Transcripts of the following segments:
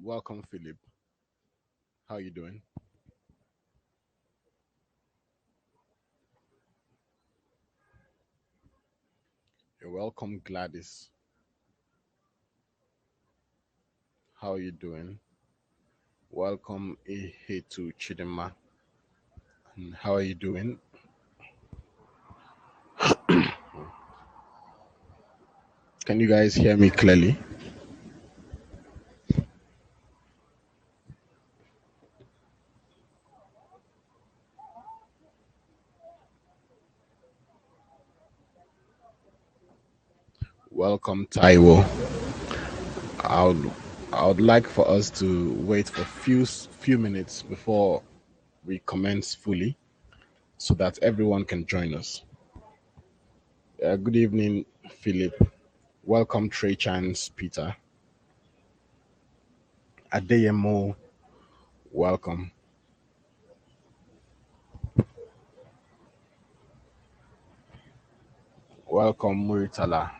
Welcome, Philip. How you doing? You're welcome, Gladys. How you doing? Welcome, Ehetu Chidima. And how are you doing? Can you guys hear me clearly? Welcome, Taiwo. I would, I would like for us to wait for few minutes before we commence fully, so that everyone can join us. Good evening, Philip. Welcome, Trey Chance, Peter. Adeyemo, welcome. Welcome, Muritala.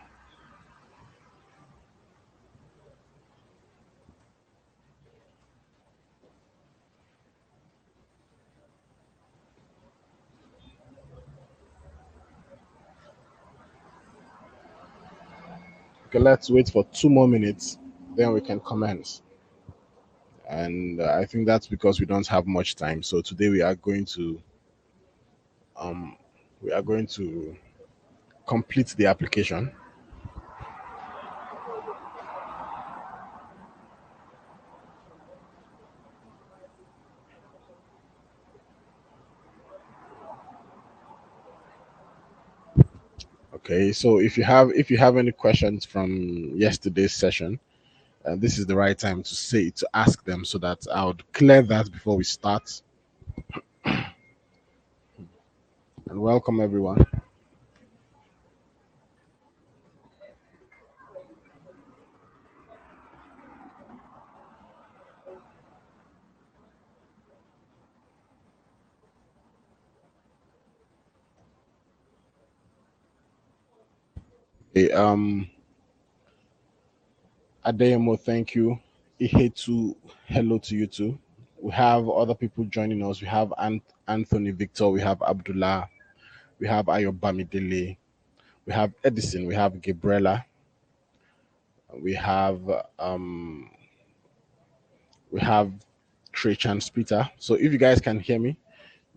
Okay, let's wait for 2 more minutes, then we can commence. And I think that's because we don't have much time. So today um we are going to complete the application. Okay, so if you have any questions from yesterday's session, this is the right time to ask them, so that I would clear that before we start. And welcome everyone. Okay, Adeyemo, thank you. Ihetu, hello to you too. We have other people joining us. We have Anthony Victor, we have Abdullah, we have Ayobamidele, we have Edison, we have Gabriela, we have um we have Trey Chance Peter. So if you guys can hear me,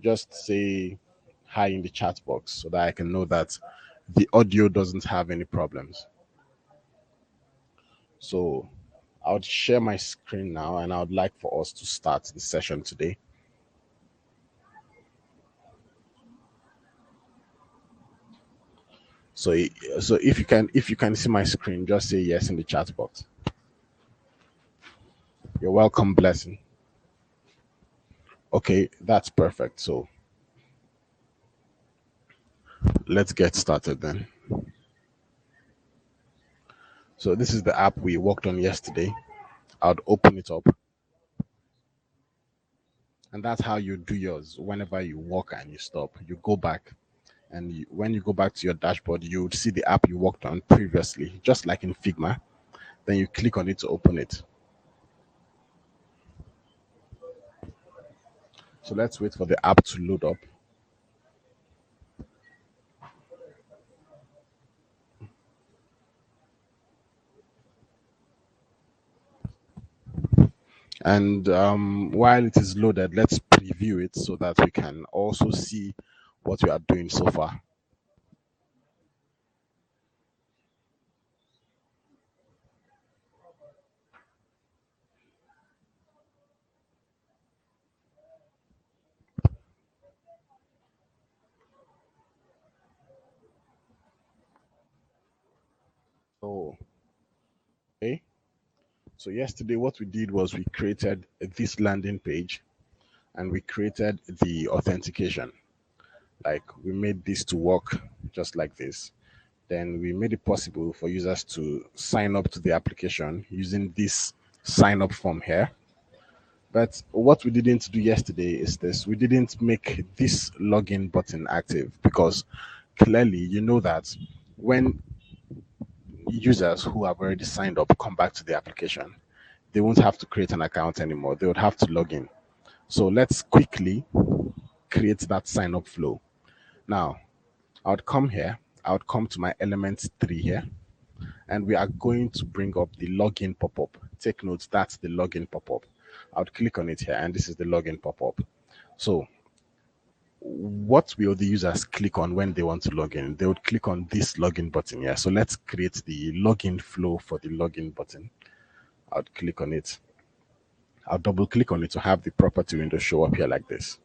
just say hi in the chat box so that I can know that the audio doesn't have any problems. So I would share my screen now, and I would like for us to start the session today. So, so if you can see my screen, just say yes in the chat box. You're welcome, blessing. Okay, that's perfect. So let's get started then. So this is the app we worked on yesterday. I'd open it up, and that's how you do yours. Whenever you walk and you stop, you go back, and when you go back to your dashboard, you would see the app you worked on previously, just like in Figma. Then you click on it to open it. So let's wait for the app to load up. And while it is loaded, let's preview it so that we can also see what we are doing so far. So, okay. So yesterday, what we did was we created this landing page, and we created the authentication. Like, we made this to work just like this. Then we made it possible for users to sign up to the application using this sign up form here. But what we didn't do yesterday is this: we didn't make this login button active, because clearly you know that when users who have already signed up come back to the application, they won't have to create an account anymore. They would have to log in. So let's quickly create that sign up flow. Now, I would come here, I would come to my element 3 here, and we are going to bring up the login pop-up. Take note, that's the login pop-up. I would click on it here, and this is the login pop-up. So what will the users click on when they want to log in? They would click on this login button here. So let's create the login flow for the login button. I would click on it. I'll double click on it to have the property window show up here like this.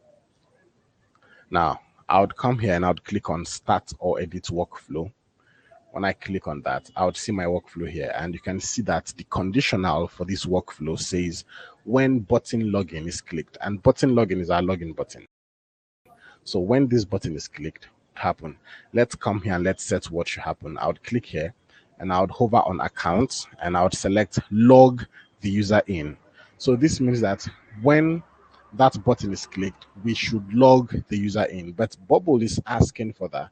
Now, I would come here and I would click on start or edit workflow. When I click on that, I would see my workflow here, and you can see that the conditional for this workflow says when button login is clicked, and button login is our login button. So when this button is clicked, happen. Let's come here and let's set what should happen. I would click here and I would hover on accounts and I would select log the user in. So this means that when that button is clicked, we should log the user in. But Bubble is asking for that.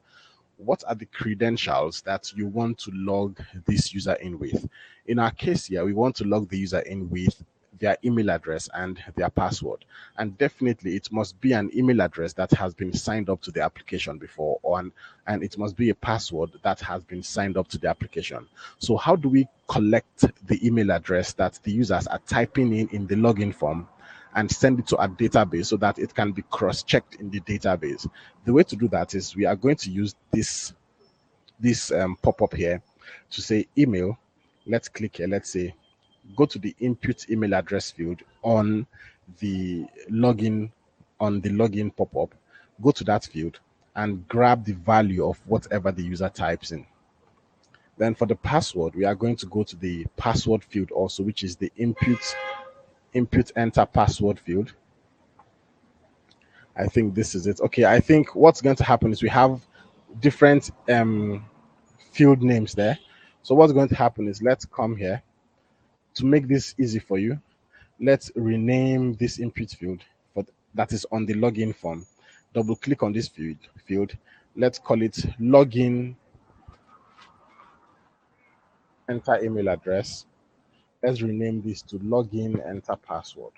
What are the credentials that you want to log this user in with? In our case here, we want to log the user in with their email address and their password. And definitely it must be an email address that has been signed up to the application before, and it must be a password that has been signed up to the application. So how do we collect the email address that the users are typing in the login form and send it to our database so that it can be cross-checked in the database? The way to do that is we are going to use this pop-up here to say email. Let's click here. Let's say go to the input email address field on the login pop-up. Go to that field and grab the value of whatever the user types in. Then for the password, we are going to go to the password field also, which is the input enter password field. I think this is it. Okay, I think what's going to happen is we have different field names there. So what's going to happen is let's come here to make this easy for you. Let's rename this input field that is on the login form. Double click on this field. Let's call it login enter email address. Let's rename this to login enter password.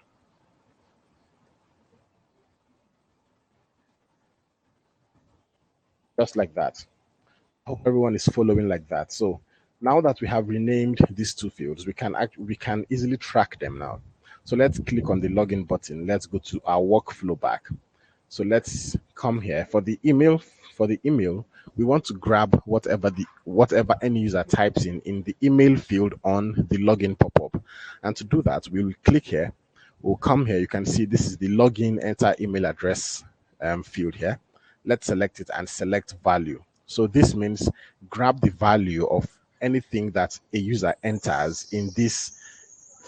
Just like that. I hope everyone is following like that. So now that we have renamed these two fields, we can easily track them now. So let's click on the login button. Let's go to our workflow back. So let's come here for the email. For the email, we want to grab whatever any user types in the email field on the login pop-up. And to do that, we will click here. We'll come here. You can see this is the login enter email address field here. Let's select it and select value. So this means grab the value of anything that a user enters in this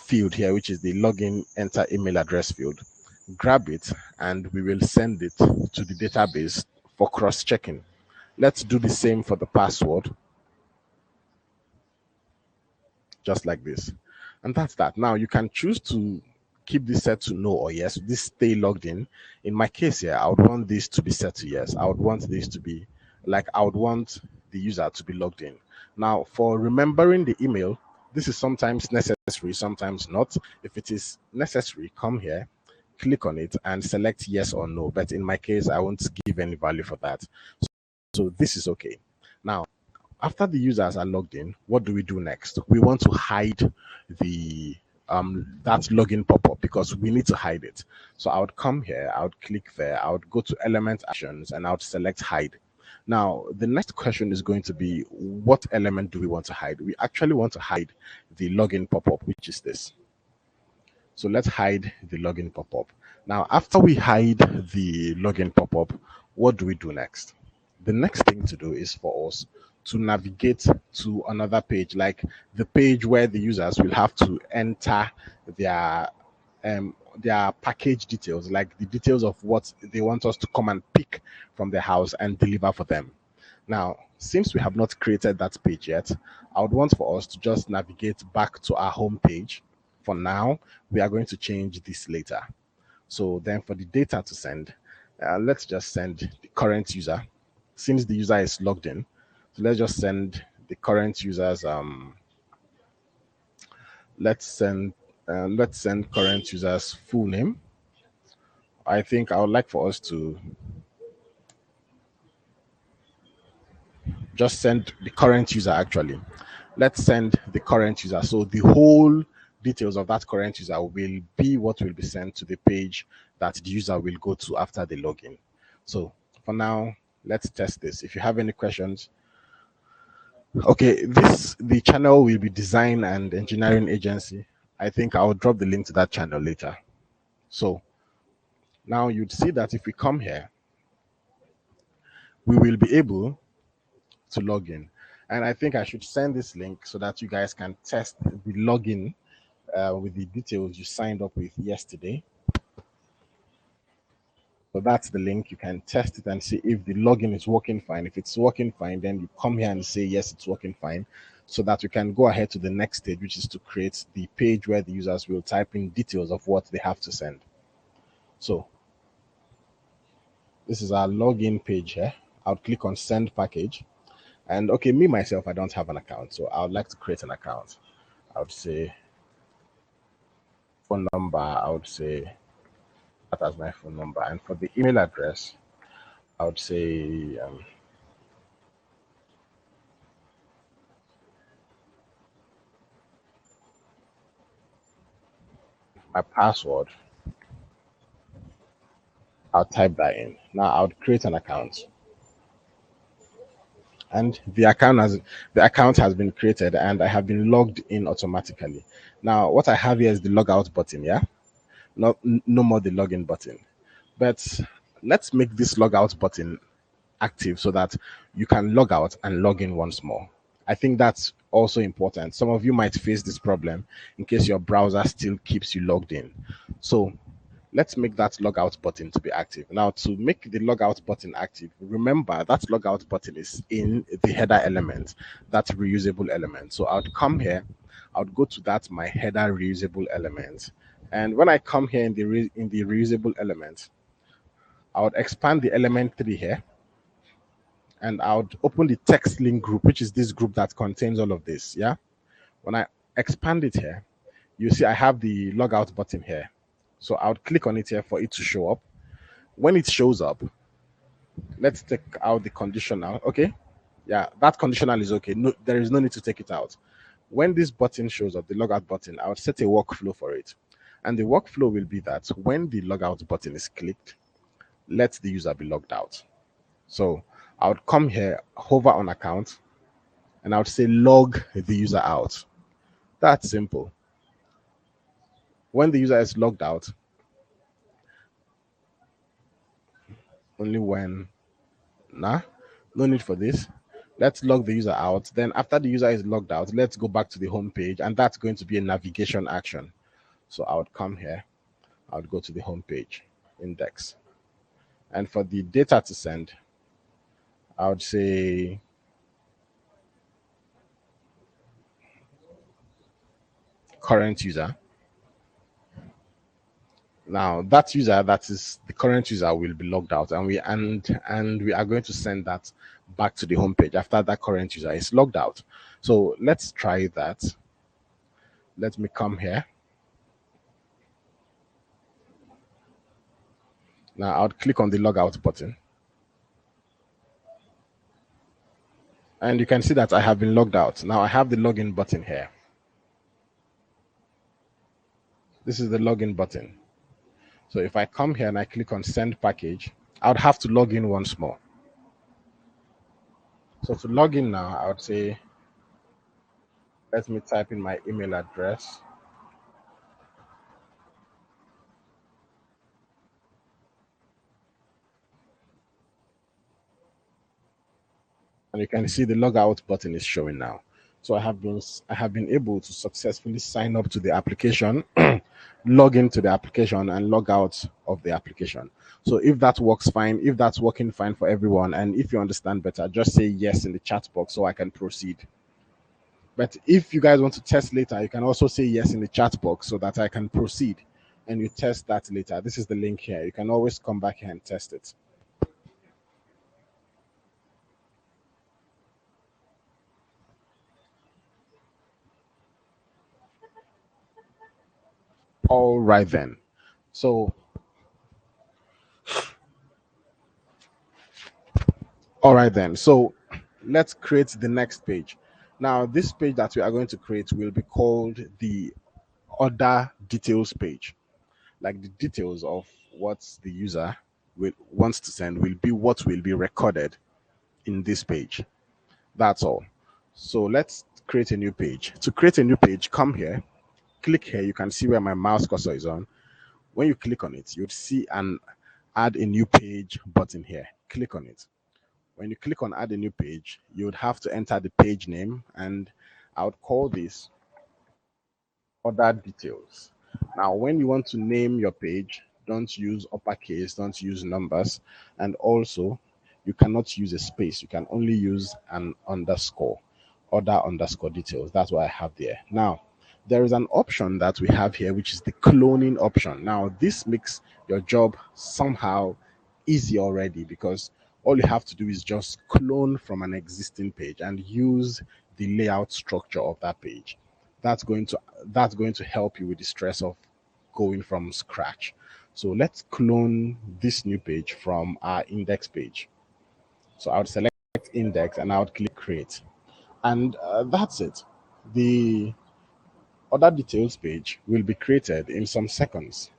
field here, which is the login enter email address field. Grab it and we will send it to the database for cross-checking. Let's do the same for the password, just like this. And that's that. Now you can choose to keep this set to no or yes. This stay logged in. In my case here, I would want this to be set to yes. I would want this to be I would want the user to be logged in. Now for remembering the email, this is sometimes necessary, sometimes not. If it is necessary, come here, click on it and select yes or no. But in my case, I won't give any value for that. So this is okay. Now, after the users are logged in, what do we do next? We want to hide the that login pop-up because we need to hide it. So I would come here, I would click there, I would go to element actions and I would select hide. Now, the next question is going to be, what element do we want to hide? We actually want to hide the login pop-up, which is this. So let's hide the login pop-up. Now, after we hide the login pop-up, what do we do next? The next thing to do is for us to navigate to another page, like the page where the users will have to enter their package details, like the details of what they want us to come and pick from their house and deliver for them. Now, since we have not created that page yet, I would want for us to just navigate back to our home page. For now, we are going to change this later. So then for the data to send, let's just send the current user. since the user is logged in. So let's just send the current users let's send current users full name. I think I would like for us to just send the current user actually. Let's send the current user. So the whole details of that current user will be what will be sent to the page that the user will go to after the login. So for now, let's test this. If you have any questions, okay, the channel will be Design and Engineering Agency. I think I'll drop the link to that channel later. So now you'd see that if we come here, we will be able to log in. And I think I should send this link so that you guys can test the login with the details you signed up with yesterday. So that's the link. You can test it and see if the login is working fine. If it's working fine, then you come here and say, yes, it's working fine, so that we can go ahead to the next stage, which is to create the page where the users will type in details of what they have to send. So this is our login page here. I'll click on send package. And okay, me myself, I don't have an account. So I would like to create an account. I would say phone number. I would say that as my phone number. And for the email address, I would say my password. I'll type that in. Now I would create an account. And the account has been created and I have been logged in automatically. Now what I have here is the logout button, yeah? No more the login button. But let's make this logout button active so that you can log out and log in once more. I think that's also important. Some of you might face this problem in case your browser still keeps you logged in. So let's make that logout button to be active. Now, to make the logout button active, remember that logout button is in the header element, that reusable element. So I would come here, I would go to that my header reusable element. And when I come here in the reusable element, I would expand the element 3 here, and I would open the text link group, which is this group that contains all of this. Yeah. When I expand it here, you see I have the logout button here. So I would click on it here for it to show up. When it shows up, let's take out the conditional. Okay. Yeah, that conditional is okay. No, there is no need to take it out. When this button shows up, the logout button, I would set a workflow for it. And the workflow will be that when the logout button is clicked, let the user be logged out. So I would come here, hover on account, and I would say log the user out. That's simple. When the user is logged out, only when, nah, no need for this. Let's log the user out. Then after the user is logged out, let's go back to the home page, and that's going to be a navigation action. So I would come here, I would go to the home page, index. And for the data to send, I would say current user. Now that user, that is the current user, will be logged out, and we are going to send that back to the home page after that current user is logged out. So let's try that. Let me come here. Now I'll click on the logout button. And you can see that I have been logged out. Now I have the login button here. This is the login button. So if I come here and I click on send package, I would have to log in once more. So to log in now, I would say, let me type in my email address. And you can see the logout button is showing now. So I have been able to successfully sign up to the application, log into the application, and log out of the application. So if that works fine, if that's working fine for everyone, and if you understand better, just say yes in the chat box so I can proceed. But if you guys want to test later, you can also say yes in the chat box so that I can proceed, and you test that later. This is the link here. You can always come back here and test it. All right then. So, all right then. So, let's create the next page. Now, this page that we are going to create will be called the order details page. Like the details of what the user wants to send will be what will be recorded in this page. That's all. So let's create a new page. To create a new page, come here, click here. You can see where my mouse cursor is on. When you click on it, you'd see an add a new page button here. Click on it. When you click on add a new page, you would have to enter the page name, and I would call this other details. Now, when you want to name your page, don't use uppercase, don't use numbers, and also you cannot use a space. You can only use an underscore, other underscore details. That's what I have there. Now, there is an option that we have here, which is the cloning option. Now, this makes your job somehow easy already because all you have to do is just clone from an existing page and use the layout structure of that page. That's going to help you with the stress of going from scratch. So let's clone this new page from our index page. So I would select index and I would click create, and that's it. The other details page will be created in some seconds.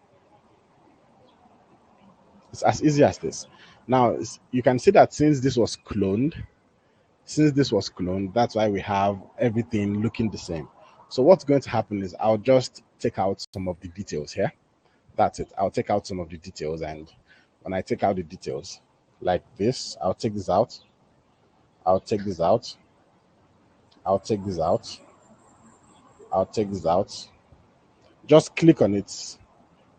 It's as easy as this. Now you can see that since this was cloned, that's why we have everything looking the same. So what's going to happen is I'll just take out some of the details here. That's it. I'll take out some of the details, and when I take out the details like this, I'll take this out. I'll take this out. I'll take this out. I'll take this out. Just click on it.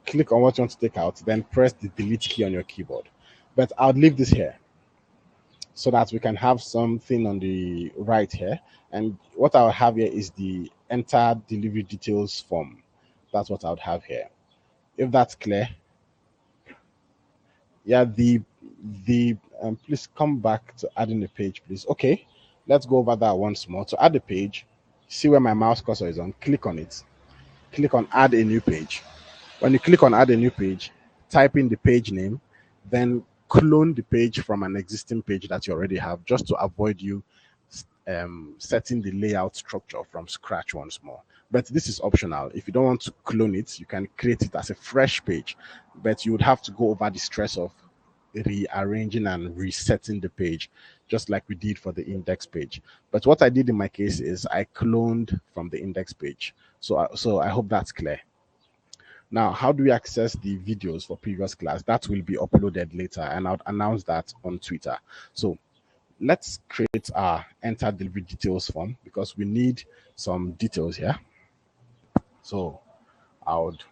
Click on what you want to take out, then press the delete key on your keyboard. But I'll leave this here so that we can have something on the right here. And what I'll have here is the enter delivery details form. That's what I would have here. If that's clear, yeah, the please come back to adding the page, please. Okay, let's go over that once more. To add the page, see where my mouse cursor is on, click on it, click on add a new page. When you click on add a new page, type in the page name, then clone the page from an existing page that you already have, just to avoid you setting the layout structure from scratch once more. But this is optional. If you don't want to clone it, you can create it as a fresh page, but you would have to go over the stress of rearranging and resetting the page, just like we did for the index page. But what I did in my case is I cloned from the index page. So I hope that's clear. Now, how do we access the videos for previous class? That will be uploaded later, and I'll announce that on Twitter. So let's create our enter delivery details form because we need some details here. So I would,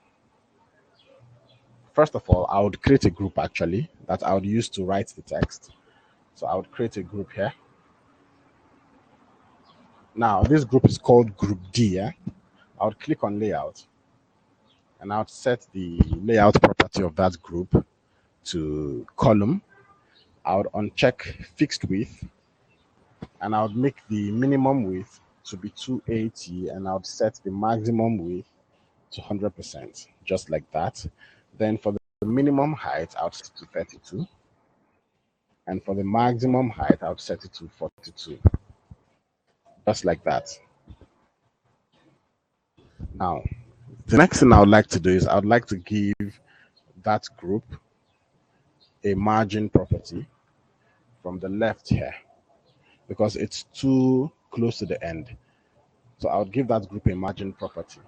first of all, I would create a group actually that I would use to write the text. So I would create a group here. Now, this group is called Group D. Yeah? I would click on layout and I would set the layout property of that group to column. I would uncheck fixed width and I would make the minimum width to be 280 and I would set the maximum width to 100%, just like that. Then for the minimum height, I would set it to 32. And for the maximum height, I would set it to 42, just like that. Now, the next thing I would like to do is I would like to give that group a margin property from the left here because it's too close to the end. So I would give that group a margin property.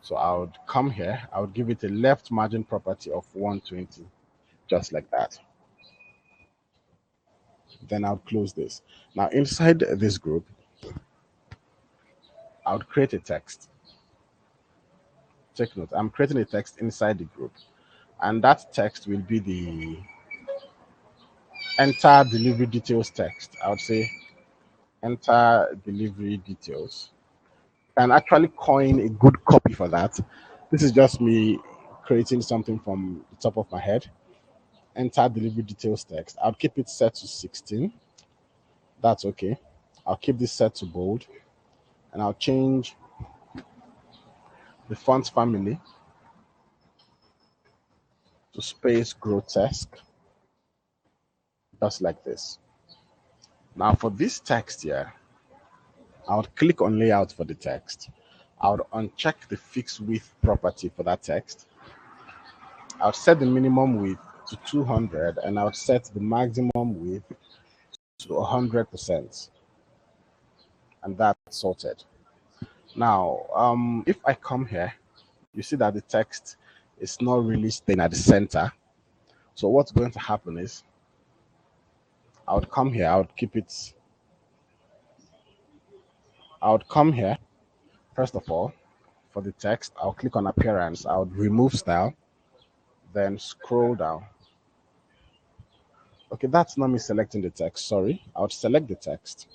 So I would come here, I would give it a left margin property of 120, just like that. Then I would close this. Now inside this group, I would create a text. Take note, I'm creating a text inside the group. And that text will be the enter delivery details text. I would say enter delivery details. And actually coin a good copy for that. This is just me creating something from the top of my head. Enter delivery details text. I'll keep it set to 16. That's okay. I'll keep this set to bold and I'll change the font family to space grotesque, just like this. Now for this text here, I would click on layout for the text. I would uncheck the fixed width property for that text. I would set the minimum width to 200 and I would set the maximum width to 100%. And that's sorted. Now, if I come here, you see that the text is not really staying at the center. So what's going to happen is I would come here, I would come here, first of all, for the text, I'll click on appearance, I would remove style, then scroll down. Okay, that's not me selecting the text, sorry. I would select the text.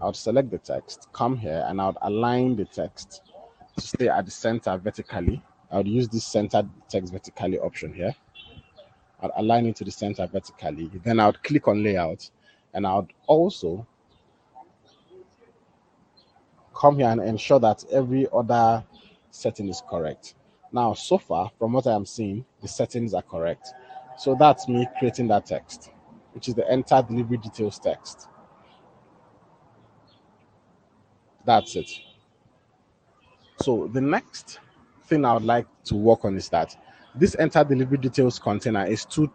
I would select the text, come here, and I would align the text to stay at the center vertically. I would use this center text vertically option here. I'd align it to the center vertically. Then I would click on layout and I would also come here and ensure that every other setting is correct. Now, so far, from what I am seeing, the settings are correct. So that's me creating that text, which is the enter delivery details text. That's it. So the next thing I would like to work on is that this enter delivery details container is too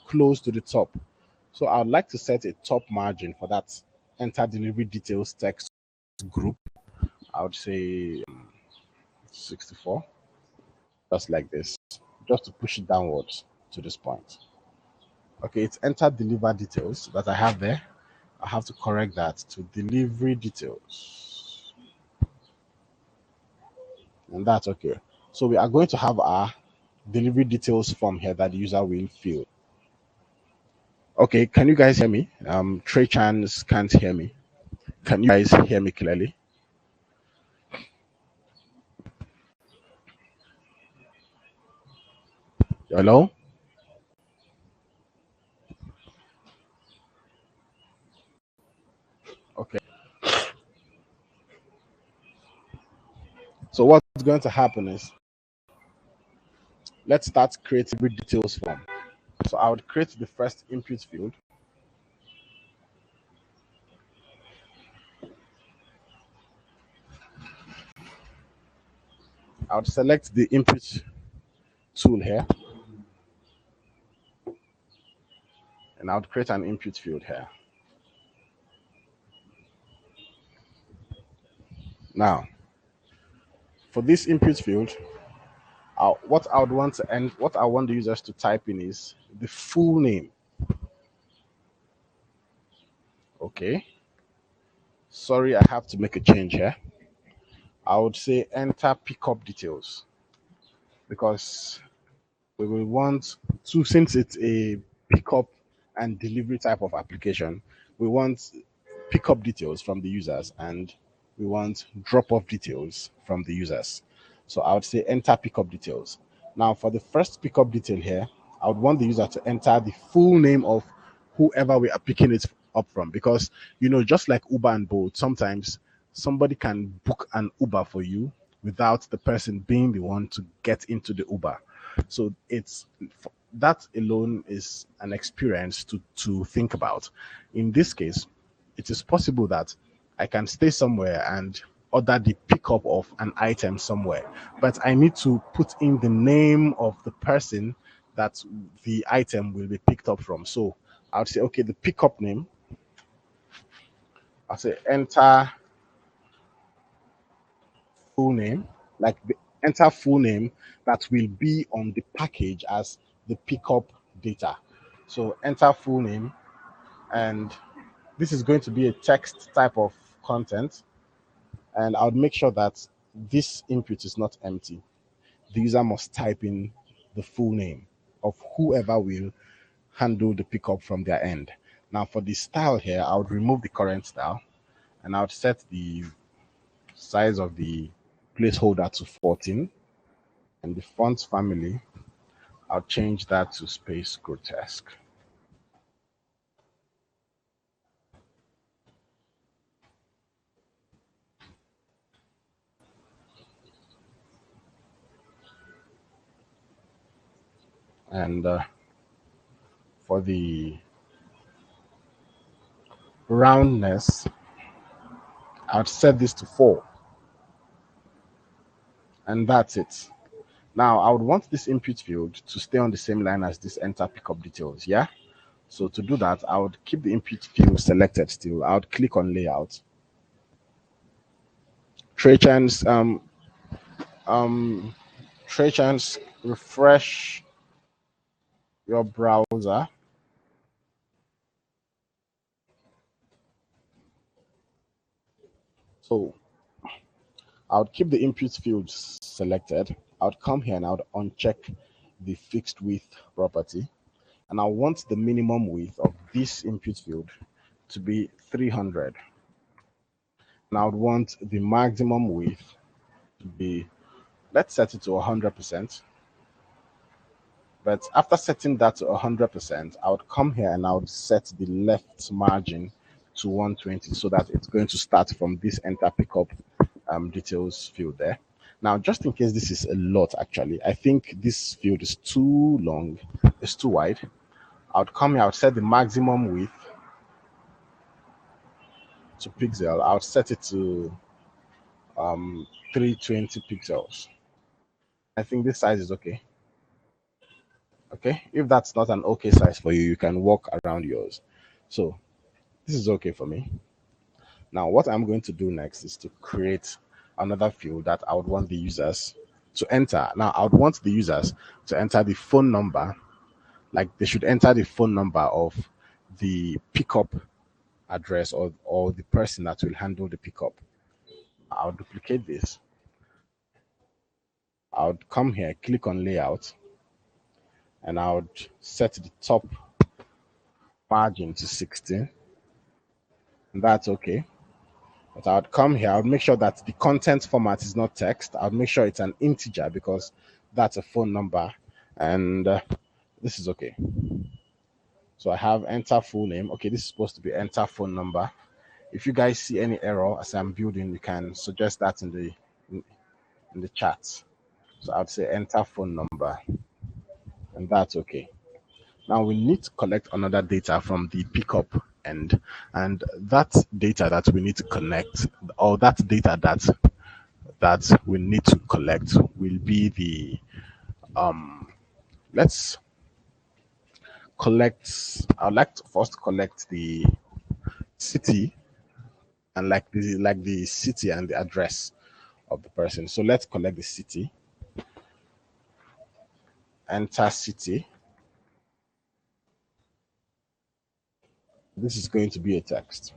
close to the top. So I would like to set a top margin for that enter delivery details text group. I would say 64, just like this, just to push it downwards to this point. Okay, it's enter deliver details that I have there. I have to correct that to delivery details. And that's okay. So we are going to have our delivery details form here that the user will fill. Okay, can you guys hear me? Trey Chans can't hear me. Can you guys hear me clearly? Hello? Okay. So what's going to happen is let's start creating every details form. So I would create the first input field. I would select the input tool here and I would create an input field here. Now, for this input field, what I would want to and what I want the users to type in is the full name. Okay. Sorry, I have to make a change here. I would say enter pickup details because we will want to, since it's a pickup and delivery type of application, we want pickup details from the users and we want drop off details from the users. So I would say enter pickup details. Now, for the first pickup detail here, I would want the user to enter the full name of whoever we are picking it up from because, just like Uber and Bolt, sometimes somebody can book an Uber for you without the person being the one to get into the Uber. So that alone is an experience to think about. In this case, it is possible that I can stay somewhere and order the pickup of an item somewhere, but I need to put in the name of the person that the item will be picked up from. So I would say, okay, the pickup name. I'll say enter full name, like the enter full name that will be on the package as the pickup data. So enter full name, and this is going to be a text type of content. And I would make sure that this input is not empty. The user must type in the full name of whoever will handle the pickup from their end. Now, for the style here, I would remove the current style and I would set the size of the placeholder to 14 and the font family, I'll change that to space grotesque. And for the roundness, I'd set this to 4, and that's it. Now I would want this input field to stay on the same line as this enter pickup details. Yeah. So to do that, I would keep the input field selected still. I would click on layout. Trade chance, um, trade chance, refresh your browser. So I would keep the input fields selected. I would come here and I would uncheck the fixed width property. And I want the minimum width of this input field to be 300. And I would want the maximum width to be, let's set it to 100%. But after setting that to 100%, I would come here and I would set the left margin to 120 so that it's going to start from this enter pickup details field there. Now, just in case this is a lot, actually, I think this field is too long, it's too wide. I would come here, I would set the maximum width to pixel. I would set it to 320 pixels. I think this size is okay. Okay, if that's not an okay size for you, you can walk around yours. So this is okay for me. Now, what I'm going to do next is to create another field that I would want the users to enter. Now, I would want the users to enter the phone number, like they should enter the phone number of the pickup address or the person that will handle the pickup. I'll duplicate this. I would come here, click on layout, and I would set the top margin to 16. And that's okay. But I would come here, I would make sure that the content format is not text. I would make sure it's an integer because that's a phone number. And this is okay. So I have enter full name. Okay, this is supposed to be enter phone number. If you guys see any error as I'm building, you can suggest that in the chat. So I'd say enter phone number, and that's okay. Now we need to collect another data from the pickup end, and that data that we need to connect, or that data that we need to collect, will be the let's collect. I'd like to first collect the city and like the city and the address of the person. So let's collect the city. Enter city. This is going to be a text,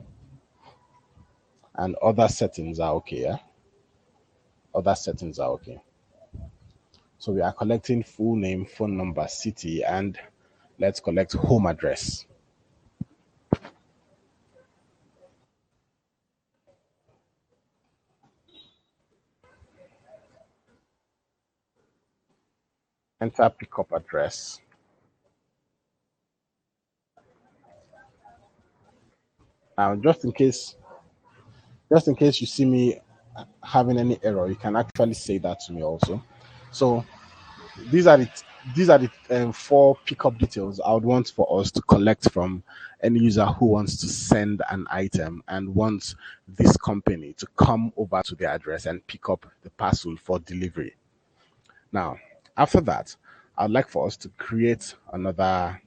and other settings are okay. Yeah, other settings are okay. So we are collecting full name, phone number, city, and let's collect home address. Enter pickup address. Now, just in case you see me having any error, you can actually say that to me also. So these are the four pickup details I would want for us to collect from any user who wants to send an item and wants this company to come over to their address and pick up the parcel for delivery. Now, after that, I'd like for us to create another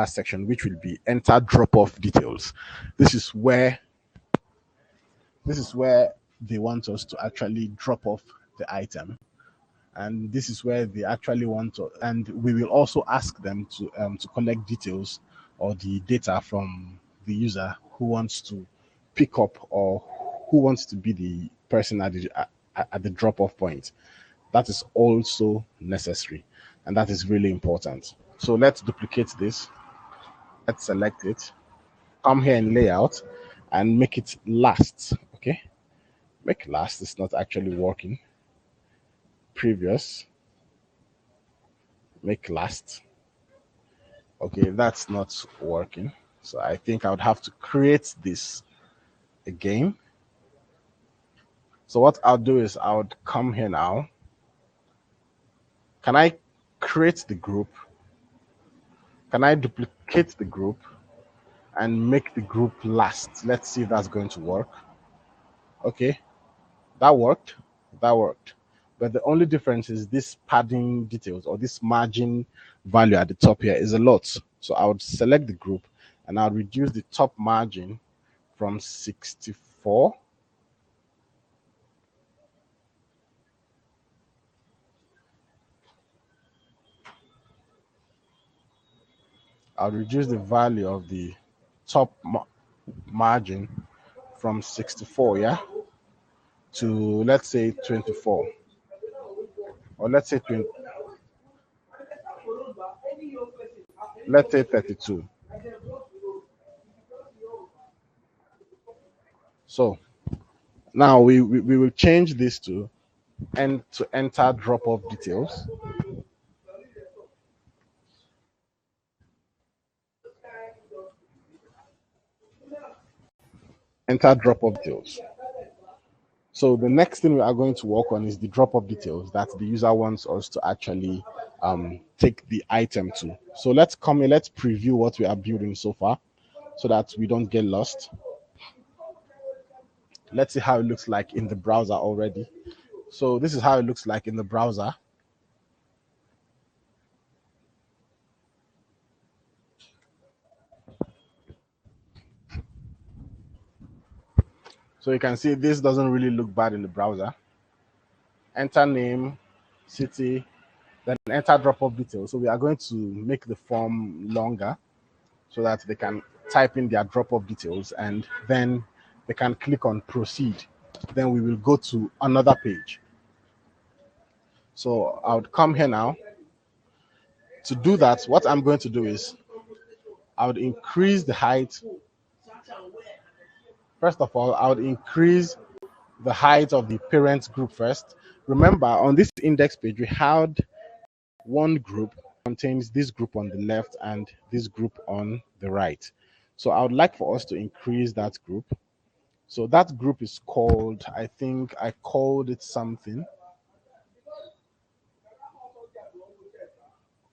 section which will be enter drop off details. This is where they want us to actually drop off the item, and this is where they actually want to, and we will also ask them to collect details or the data from the user who wants to pick up or who wants to be the person at the drop off point. That is also necessary, and that is really important. So let's duplicate this. Let's select it, come here in layout, and make it last. Okay, make last. It's not actually working. Previous, make last. Okay, that's not working. So I think I would have to create this again. So what I'll do is I would come here now. Can I create the group? Can I duplicate the group and make the group last? Let's see if that's going to work. Okay, that worked. That worked. But the only difference is this padding details or this margin value at the top here is a lot. So I would select the group and I'll reduce the top margin from 64. I'll reduce the value of the top margin from 64, yeah, to let's say 24, or let's say 20, let's say 32. So now we will change this to enter drop off details. Enter drop off details. So the next thing we are going to work on is the drop off details that the user wants us to actually take the item to. So let's come here, let's preview what we are building so far so that we don't get lost. Let's see how it looks like in the browser already. So this is how it looks like in the browser. So you can see this doesn't really look bad in the browser. Enter name, city, then enter drop-off details. So we are going to make the form longer so that they can type in their drop-off details and then they can click on proceed. Then we will go to another page. So I would come here now. To do that, what I'm going to do is I would increase the height. First of all, I would increase the height of the parent group first. Remember, on this index page, we had one group contains this group on the left and this group on the right. So I would like for us to increase that group. So that group is called, I think I called it something.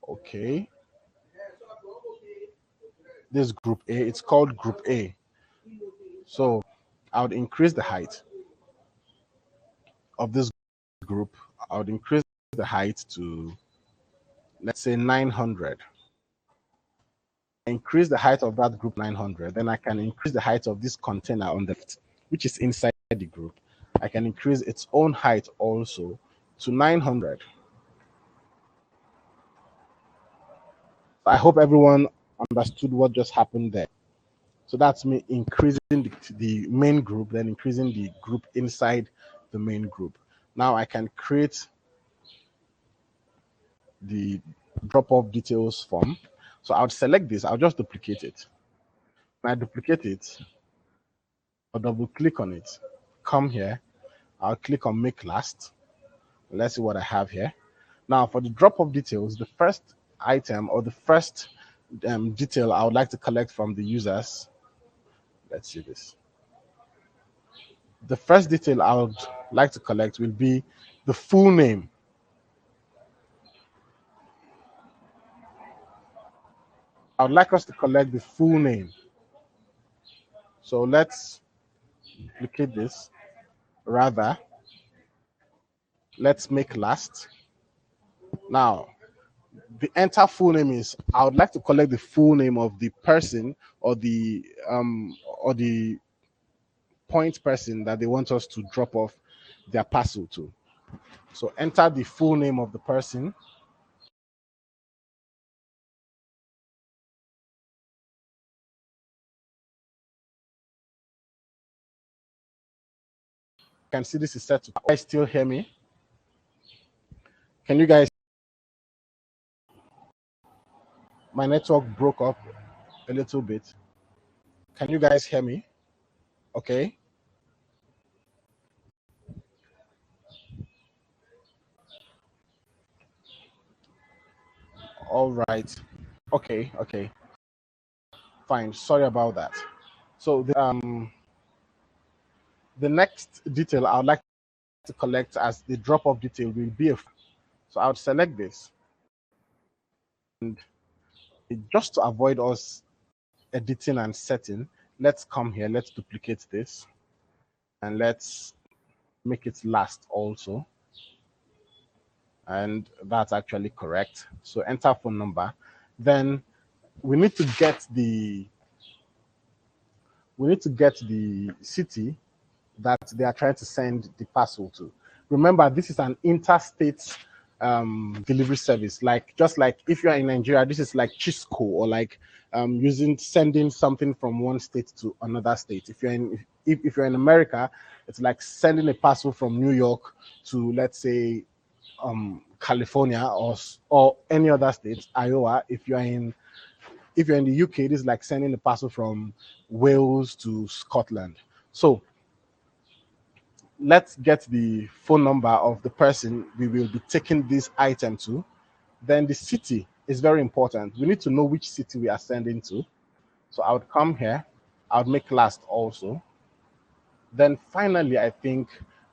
Okay. This group A, it's called group A. So I would increase the height of this group. I would increase the height to, let's say, 900. Increase the height of that group 900. Then I can increase the height of this container on the left, which is inside the group. I can increase its own height also to 900. I hope everyone understood what just happened there. So that's me increasing the main group, then increasing the group inside the main group. Now I can create the drop-off details form. So I would select this, I'll just duplicate it. When I duplicate it, I'll double click on it. Come here, I'll click on make last. Let's see what I have here. Now for the drop-off details, the first item or the first detail I would like to collect from the users. Let's see this. The first detail I would like to collect will be the full name. I would like us to collect the full name. So let's duplicate this. Rather, let's make last. Now, the enter full name is I would like to collect the full name of the person or the point person that they want us to drop off their parcel to. So enter the full name of the person. You can see this is set to. Can you guys still hear me? Can you guys? My network broke up a little bit. Can you guys hear me? Okay. All right. Okay. Okay. Fine. Sorry about that. So the next detail I would like to collect as the drop-off detail will be a. So I would select this. just to avoid us editing and setting, let's come here, let's duplicate this, and let's make it last also. And that's actually correct. So enter phone number. Then we need to get the city that they are trying to send the parcel to. Remember, this is an interstate delivery service. Like just like if you're in Nigeria, this is like Chisco, or like sending something from one state to another state. If you're in America, it's like sending a parcel from New York to, let's say, California, or any other state, Iowa. If you're in the UK, this is like sending a parcel from Wales to Scotland. So let's get the phone number of the person we will be taking this item to. Then the city is very important. We need to know which city we are sending to. So I would come here, I would make last also. Then finally, I think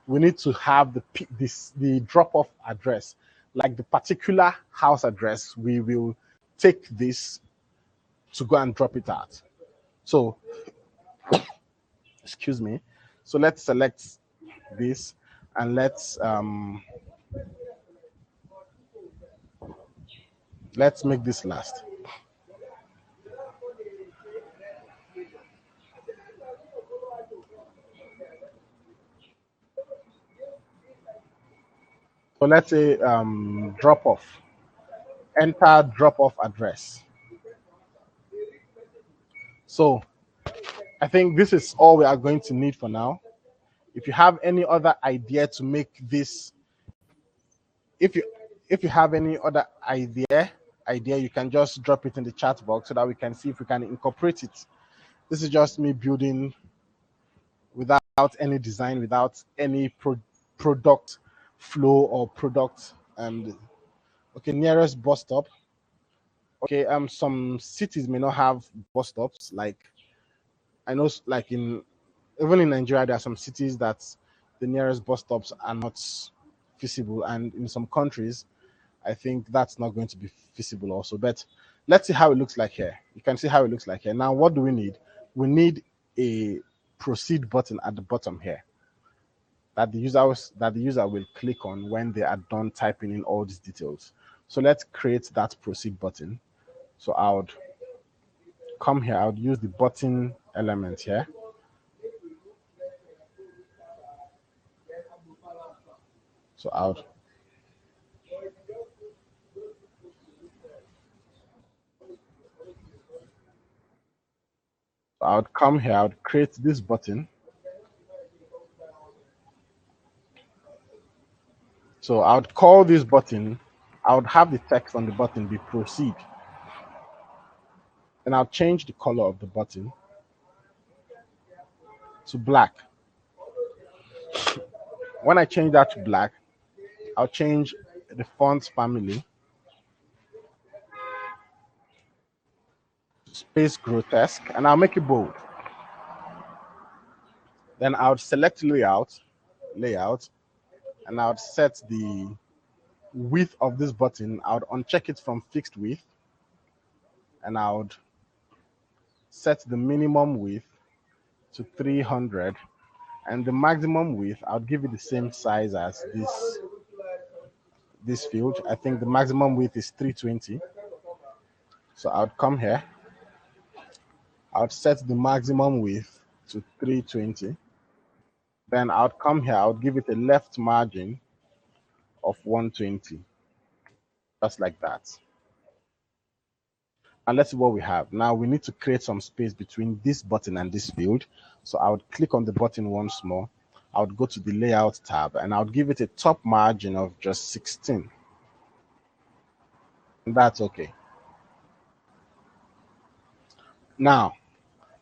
we need to have the drop-off address, like the particular house address we will take this to go and drop it at. So, excuse me. So let's select this, and let's make this last. So let's say drop off. Enter drop off address. So I think this is all we are going to need for now. If you have any other idea to make this, if you have any other idea, you can just drop it in the chat box so that we can see if we can incorporate it. This is just me building without any design, without any product flow or product. And okay, nearest bus stop. Okay, some cities may not have bus stops. Like I know, like even in Nigeria, there are some cities that the nearest bus stops are not feasible, and in some countries, I think that's not going to be feasible also. But let's see how it looks like here. You can see how it looks like here. Now, what do we need? We need a proceed button at the bottom here that the user will click on when they are done typing in all these details. So let's create that proceed button. So I would come here, I would use the button element here. So I would come here, I would create this button. So I would call this button, I would have the text on the button be proceed. And I'll change the color of the button to black. When I change that to black, I'll change the font family, space grotesque, and I'll make it bold. Then I would select layout, and I would set the width of this button. I would uncheck it from fixed width, and I would set the minimum width to 300, and the maximum width, I would give it the same size as this field. I think the maximum width is 320. So I would come here, I would set the maximum width to 320. Then I would come here, I would give it a left margin of 120, just like that. And let's see what we have. Now we need to create some space between this button and this field. So I would click on the button once more. I would go to the layout tab, and I would give it a top margin of just 16. And that's okay. Now,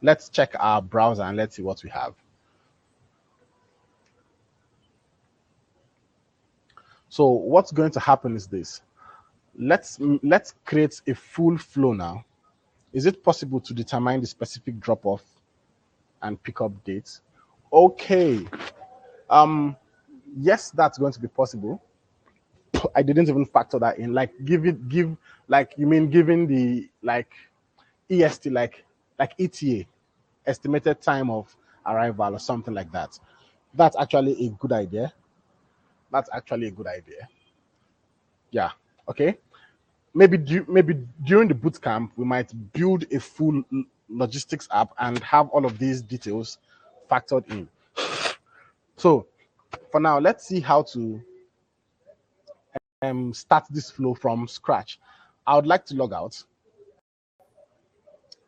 let's check our browser and let's see what we have. So what's going to happen is this. Let's create a full flow now. Is it possible to determine the specific drop-off and pickup dates? Okay. Yes, that's going to be possible. I didn't even factor that in. Like give like you mean giving the like EST like ETA, estimated time of arrival or something like that. That's actually a good idea. That's actually a good idea. Yeah. Okay. Maybe during the boot camp we might build a full logistics app and have all of these details factored in. So for now, let's see how to start this flow from scratch. I would like to log out.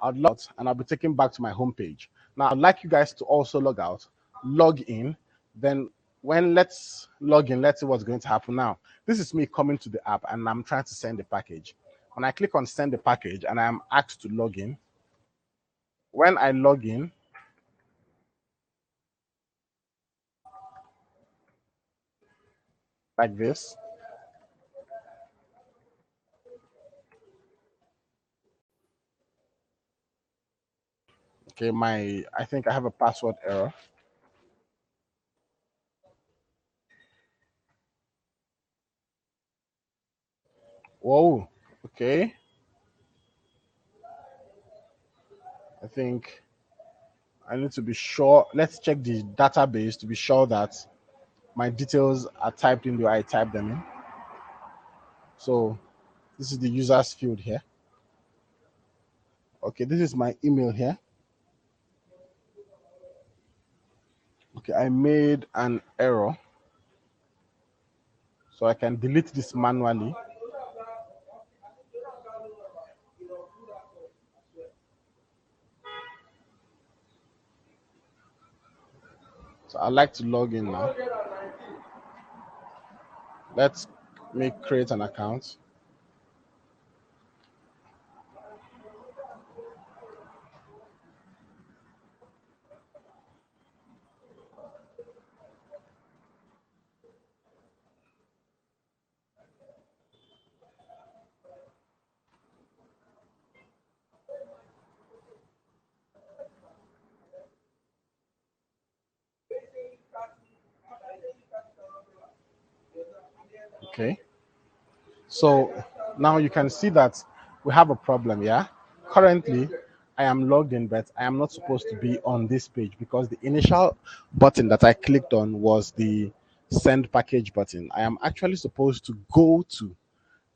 I'd log out and I'll be taken back to my home page. Now I'd like you guys to also log out, log in. Then when let's log in, let's see what's going to happen now. This is me coming to the app and I'm trying to send the package. When I click on send the package and I'm asked to log in, when I log in, like this, okay, I think I have a password error. Whoa, okay. I think I need to be sure. Let's check the database to be sure that my details are typed in the way I type them in. So this is the users field here. Okay, this is my email here. Okay, I made an error. So I can delete this manually. So I like to log in now. Let's create an account. Okay. So now you can see that we have a problem, yeah? Currently, I am logged in, but I am not supposed to be on this page because the initial button that I clicked on was the send package button. I am actually supposed to go to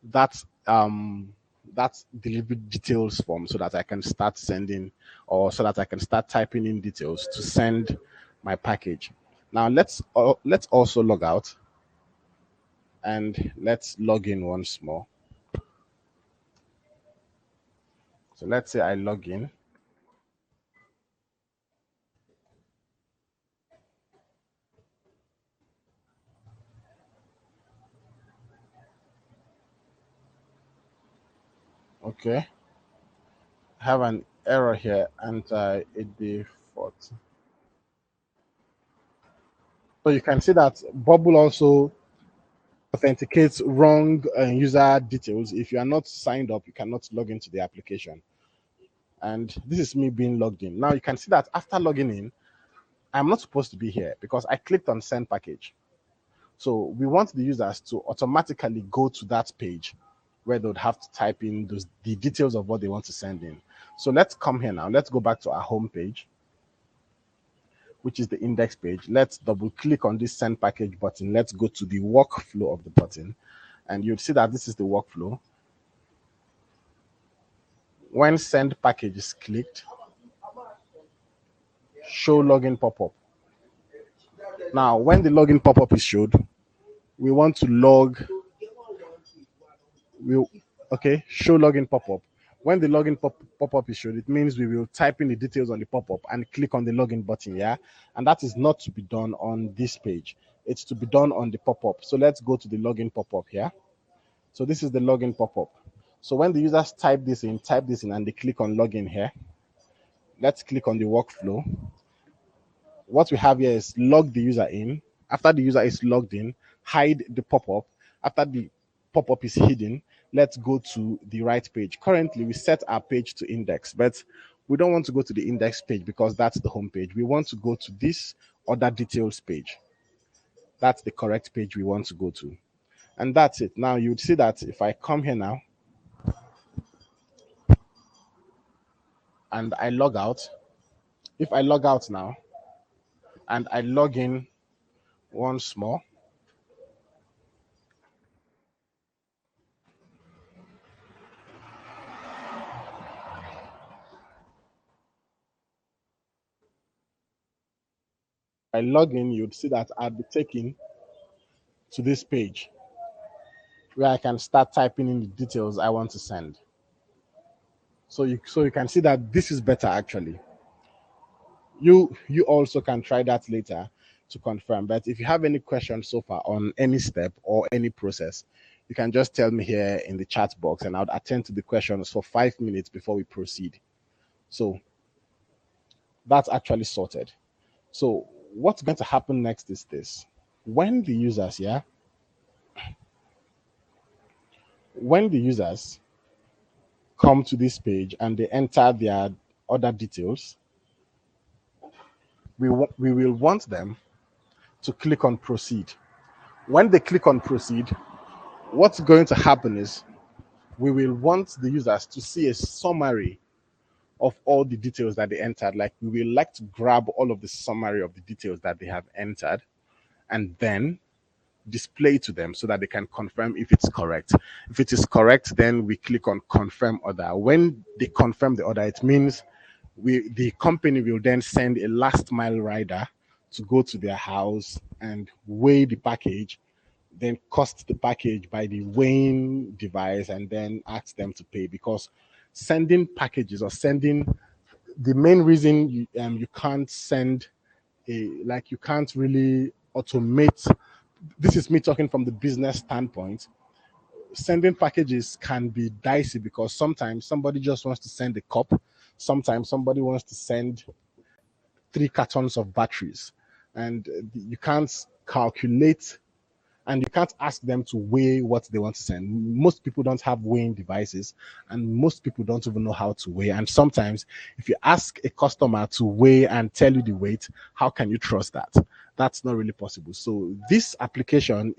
that that delivery details form so that I can start sending or so that I can start typing in details to send my package. Now let's also log out and let's log in once more. So let's say I log in. Okay, I have an error here, it default. So you can see that Bubble also authenticates wrong user details. If you are not signed up, you cannot log into the application. And this is me being logged in. Now you can see that after logging in, I'm not supposed to be here because I clicked on send package. So we want the users to automatically go to that page where they would have to type in the details of what they want to send in. So let's come here now. Let's go back to our home page, which is the index page. Let's double click on this send package button. Let's go to the workflow of the button. And you'll see that this is the workflow. When send package is clicked, show login pop-up. Now, when the login pop-up is showed, we want to log. We'll okay, show login pop-up. When the login pop-up is showed, it means we will type in the details on the pop-up and click on the login button, yeah? And that is not to be done on this page. It's to be done on the pop-up. So let's go to the login pop-up here. So this is the login pop-up. So when the users type this in, and they click on login here, let's click on the workflow. What we have here is log the user in. After the user is logged in, hide the pop-up. After the pop-up is hidden, let's go to the right page. Currently, we set our page to index, but we don't want to go to the index page because that's the home page. We want to go to this other details page. That's the correct page we want to go to. And that's it. Now you would see that if I come here now and I log out, if I log out now and I log in once more, I log in, you'd see that I'll be taken to this page where I can start typing in the details I want to send. So you can see that this is better actually. You also can try that later to confirm. But if you have any questions so far on any step or any process, you can just tell me here in the chat box and I'll attend to the questions for 5 minutes before we proceed. So that's actually sorted. So what's going to happen next is this. When the users, yeah, when the users come to this page and they enter their other details, we will want them to click on proceed. When they click on proceed, what's going to happen is we will want the users to see a summary of all the details that they entered. Like we will like to grab all of the summary of the details that they have entered and then display to them so that they can confirm if it's correct. If it is correct, then we click on confirm order. When they confirm the order, it means the company will then send a last mile rider to go to their house and weigh the package, then cost the package by the weighing device, and then ask them to pay. Because sending packages or sending, the main reason you can't send you can't really automate. This is me talking from the business standpoint. Sending packages can be dicey because sometimes somebody just wants to send a cup, sometimes somebody wants to send 3 cartons of batteries, and you can't calculate and you can't ask them to weigh what they want to send. Most people don't have weighing devices, and most people don't even know how to weigh. And sometimes, if you ask a customer to weigh and tell you the weight, how can you trust that? That's not really possible. So this application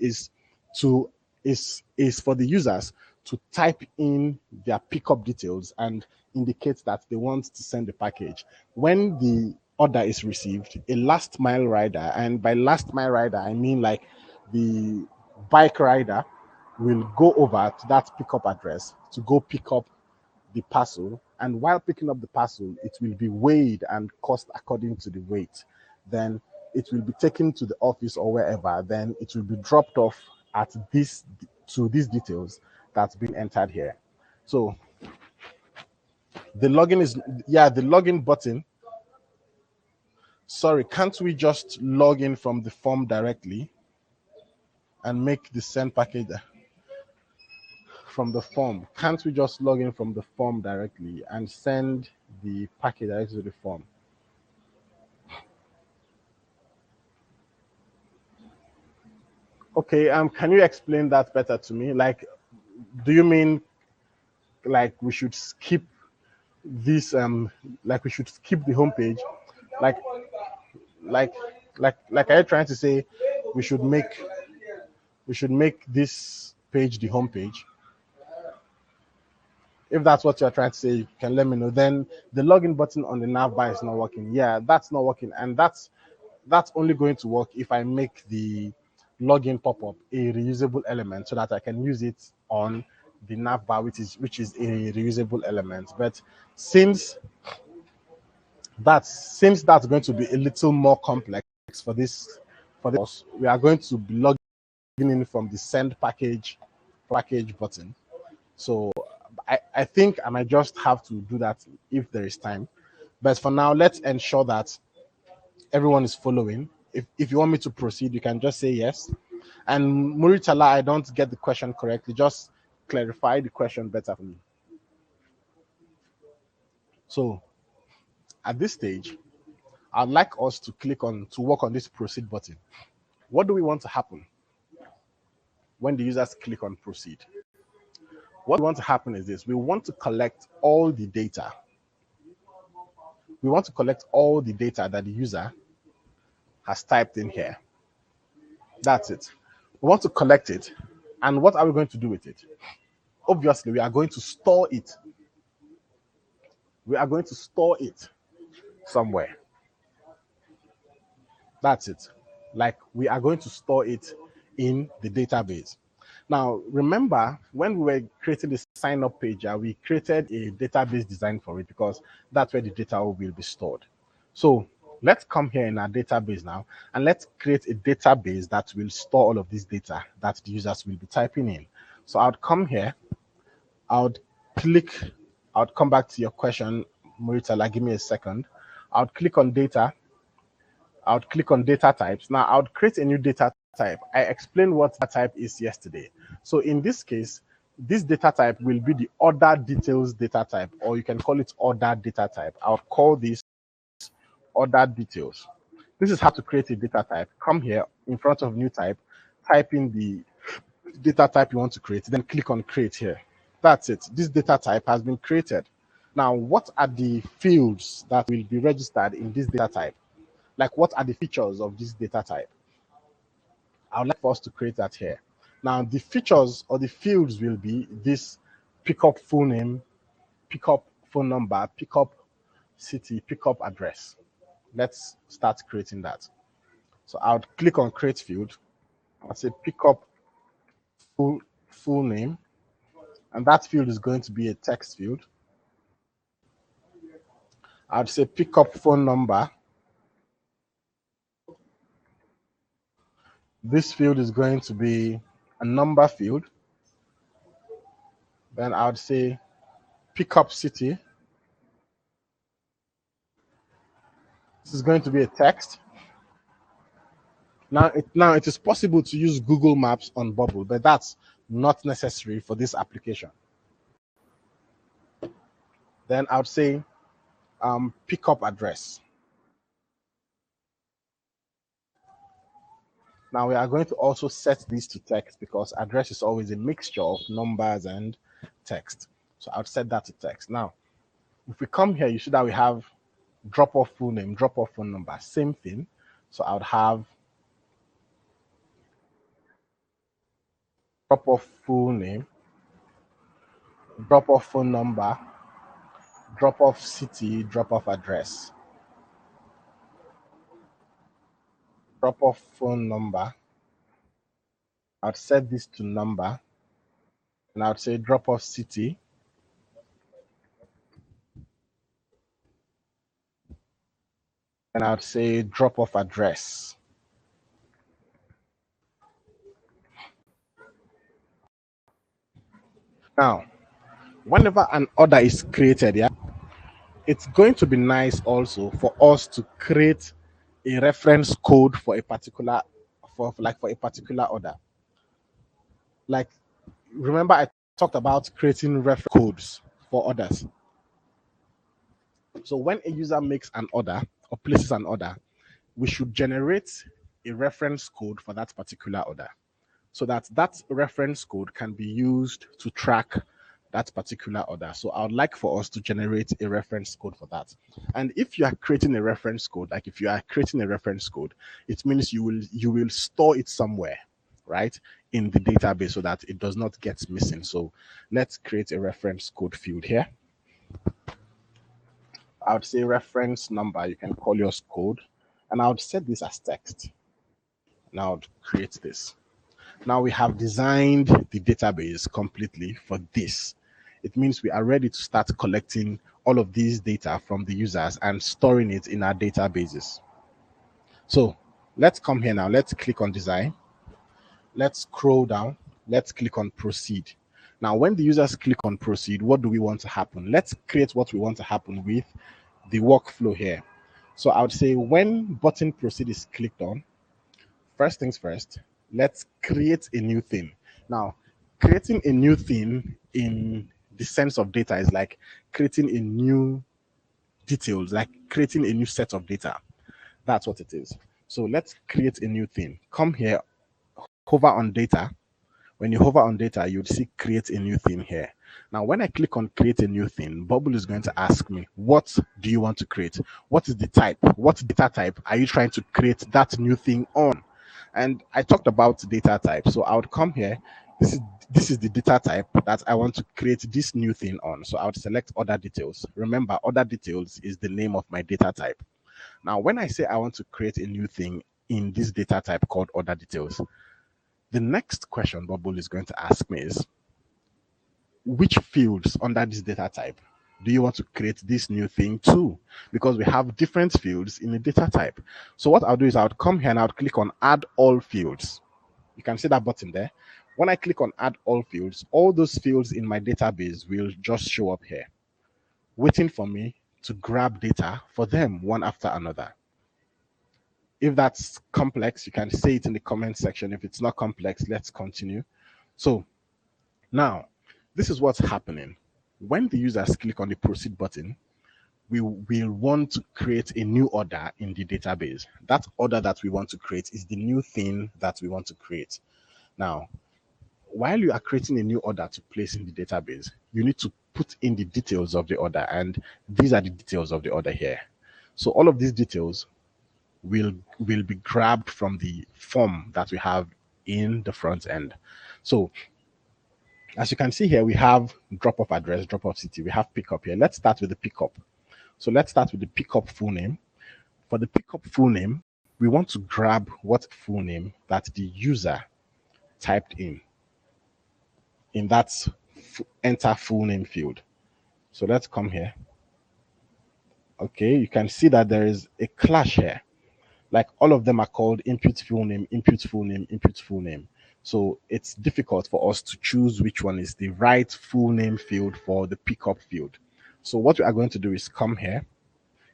to is for the users to type in their pickup details and indicate that they want to send the package. When the order is received, a last mile rider, and by last mile rider I mean like the bike rider, will go over to that pickup address to go pick up the parcel. And while picking up the parcel, it will be weighed and cost according to the weight. Then it will be taken to the office or wherever. Then it will be dropped off at this to these details that's been entered here. So the login is, yeah, the login button. Sorry, can't we just log in from the form directly and make the send package from the form? Can't we just log in from the form directly and send the package directly to the form? Okay, can you explain that better to me? Like, do you mean like we should skip this like we should skip the homepage? Like like like are you trying to say we should make this page the homepage? If that's what you're trying to say, you can let me know. Then the login button on the nav bar is not working. Yeah, that's not working, and that's only going to work if I make the login pop-up a reusable element so that I can use it on the nav bar, which is a reusable element. But since that's going to be a little more complex for this, we are going to be logging in from the send package button. So I think I might just have to do that if there is time. But for now, let's ensure that everyone is following. If you want me to proceed, you can just say yes. And Muritala, I don't get the question correctly. Just clarify the question better for me. So at this stage, I'd like us to work on this proceed button. What do we want to happen when the users click on proceed? What we want to happen is this. We want to collect all the data. We want to collect all the data that the user has typed in here. That's it. We want to collect it. And what are we going to do with it? Obviously, we are going to store it. We are going to store it somewhere. That's it. Like we are going to store it in the database. Now, remember when we were creating the sign up page, we created a database design for it because that's where the data will be stored. So let's come here in our database now and let's create a database that will store all of this data that the users will be typing in. So I would come here, I would click, I would come back to your question, Muritala, give me a second. I would click on data, I would click on data types. Now I would create a new data type. I explained what that type is yesterday. So in this case, this data type will be the order details data type, or you can call it order data type. I'll call this order details. This is how to create a data type. Come here in front of new type, type in the data type you want to create, then click on create here. That's it. This data type has been created. Now, what are the fields that will be registered in this data type? Like, what are the features of this data type? I would like for us to create that here. Now, the features or the fields will be this: pickup full name, pickup phone number, pickup city, pickup address. Let's start creating that. So I would click on create field. I'll say pickup full name, and that field is going to be a text field. I'd say pickup phone number. This field is going to be a number field. Then I would say pickup city. This is going to be a text. Now it is possible to use Google Maps on Bubble, but that's not necessary for this application. Then I would say pickup address. Now we are going to also set this to text because address is always a mixture of numbers and text. So I would set that to text. Now, if we come here, you see that we have drop off full name, drop off phone number, same thing. So I would have drop off full name, drop off phone number, drop off city, drop off address, drop off phone number. I'd set this to number, and I'd say drop off city, and I'd say drop off address. Now, whenever an order is created, yeah, it's going to be nice also for us to create a reference code for a particular for a particular order. Like, remember I talked about creating reference codes for orders. So when a user makes an order or places an order, we should generate a reference code for that particular order so that that reference code can be used to track that particular order. So I would like for us to generate a reference code for that. And if you are creating a reference code, like if you are creating a reference code, it means you will store it somewhere, right, in the database so that it does not get missing. So let's create a reference code field here. I would say reference number, you can call yours code, and I would set this as text. Now I would create this. Now we have designed the database completely for this. It means we are ready to start collecting all of these data from the users and storing it in our databases. So let's come here now. Let's click on design. Let's scroll down. Let's click on proceed. Now, when the users click on proceed, what do we want to happen? Let's create what we want to happen with the workflow here. So I would say when button proceed is clicked on, first things first, let's create a new thing. Now, creating a new thing in the sense of data is like creating a new details, like creating a new set of data. That's what it is. So let's create a new thing. Come here, hover on data. When you hover on data, you'd see create a new thing here. Now, when I click on create a new thing, Bubble is going to ask me, what do you want to create? What is the type? What data type are you trying to create that new thing on? And I talked about data type. So I would come here this is this is the data type that I want to create this new thing on. So I would select other details. Remember, other details is the name of my data type. Now, when I say I want to create a new thing in this data type called other details, the next question Bubble is going to ask me is, which fields under this data type do you want to create this new thing to? Because we have different fields in the data type. So what I'll do is I'll come here and I'll click on add all fields. You can see that button there. When I click on add all fields, all those fields in my database will just show up here, waiting for me to grab data for them one after another. If that's complex, you can say it in the comment section. If it's not complex, let's continue. So now, this is what's happening. When the users click on the proceed button, we will want to create a new order in the database. That order that we want to create is the new thing that we want to create. Now, while you are creating a new order to place in the database, you need to put in the details of the order, and these are the details of the order here. So all of these details will be grabbed from the form that we have in the front end. So as you can see here, we have drop off address, drop off city, we have pickup here. Let's start with the pickup. So let's start with the pickup full name. For the pickup full name, we want to grab what full name that the user typed in that enter full name field. So let's come here. Okay, you can see that there is a clash here. Like all of them are called input full name, input full name, input full name. So it's difficult for us to choose which one is the right full name field for the pickup field. So what we are going to do is come here,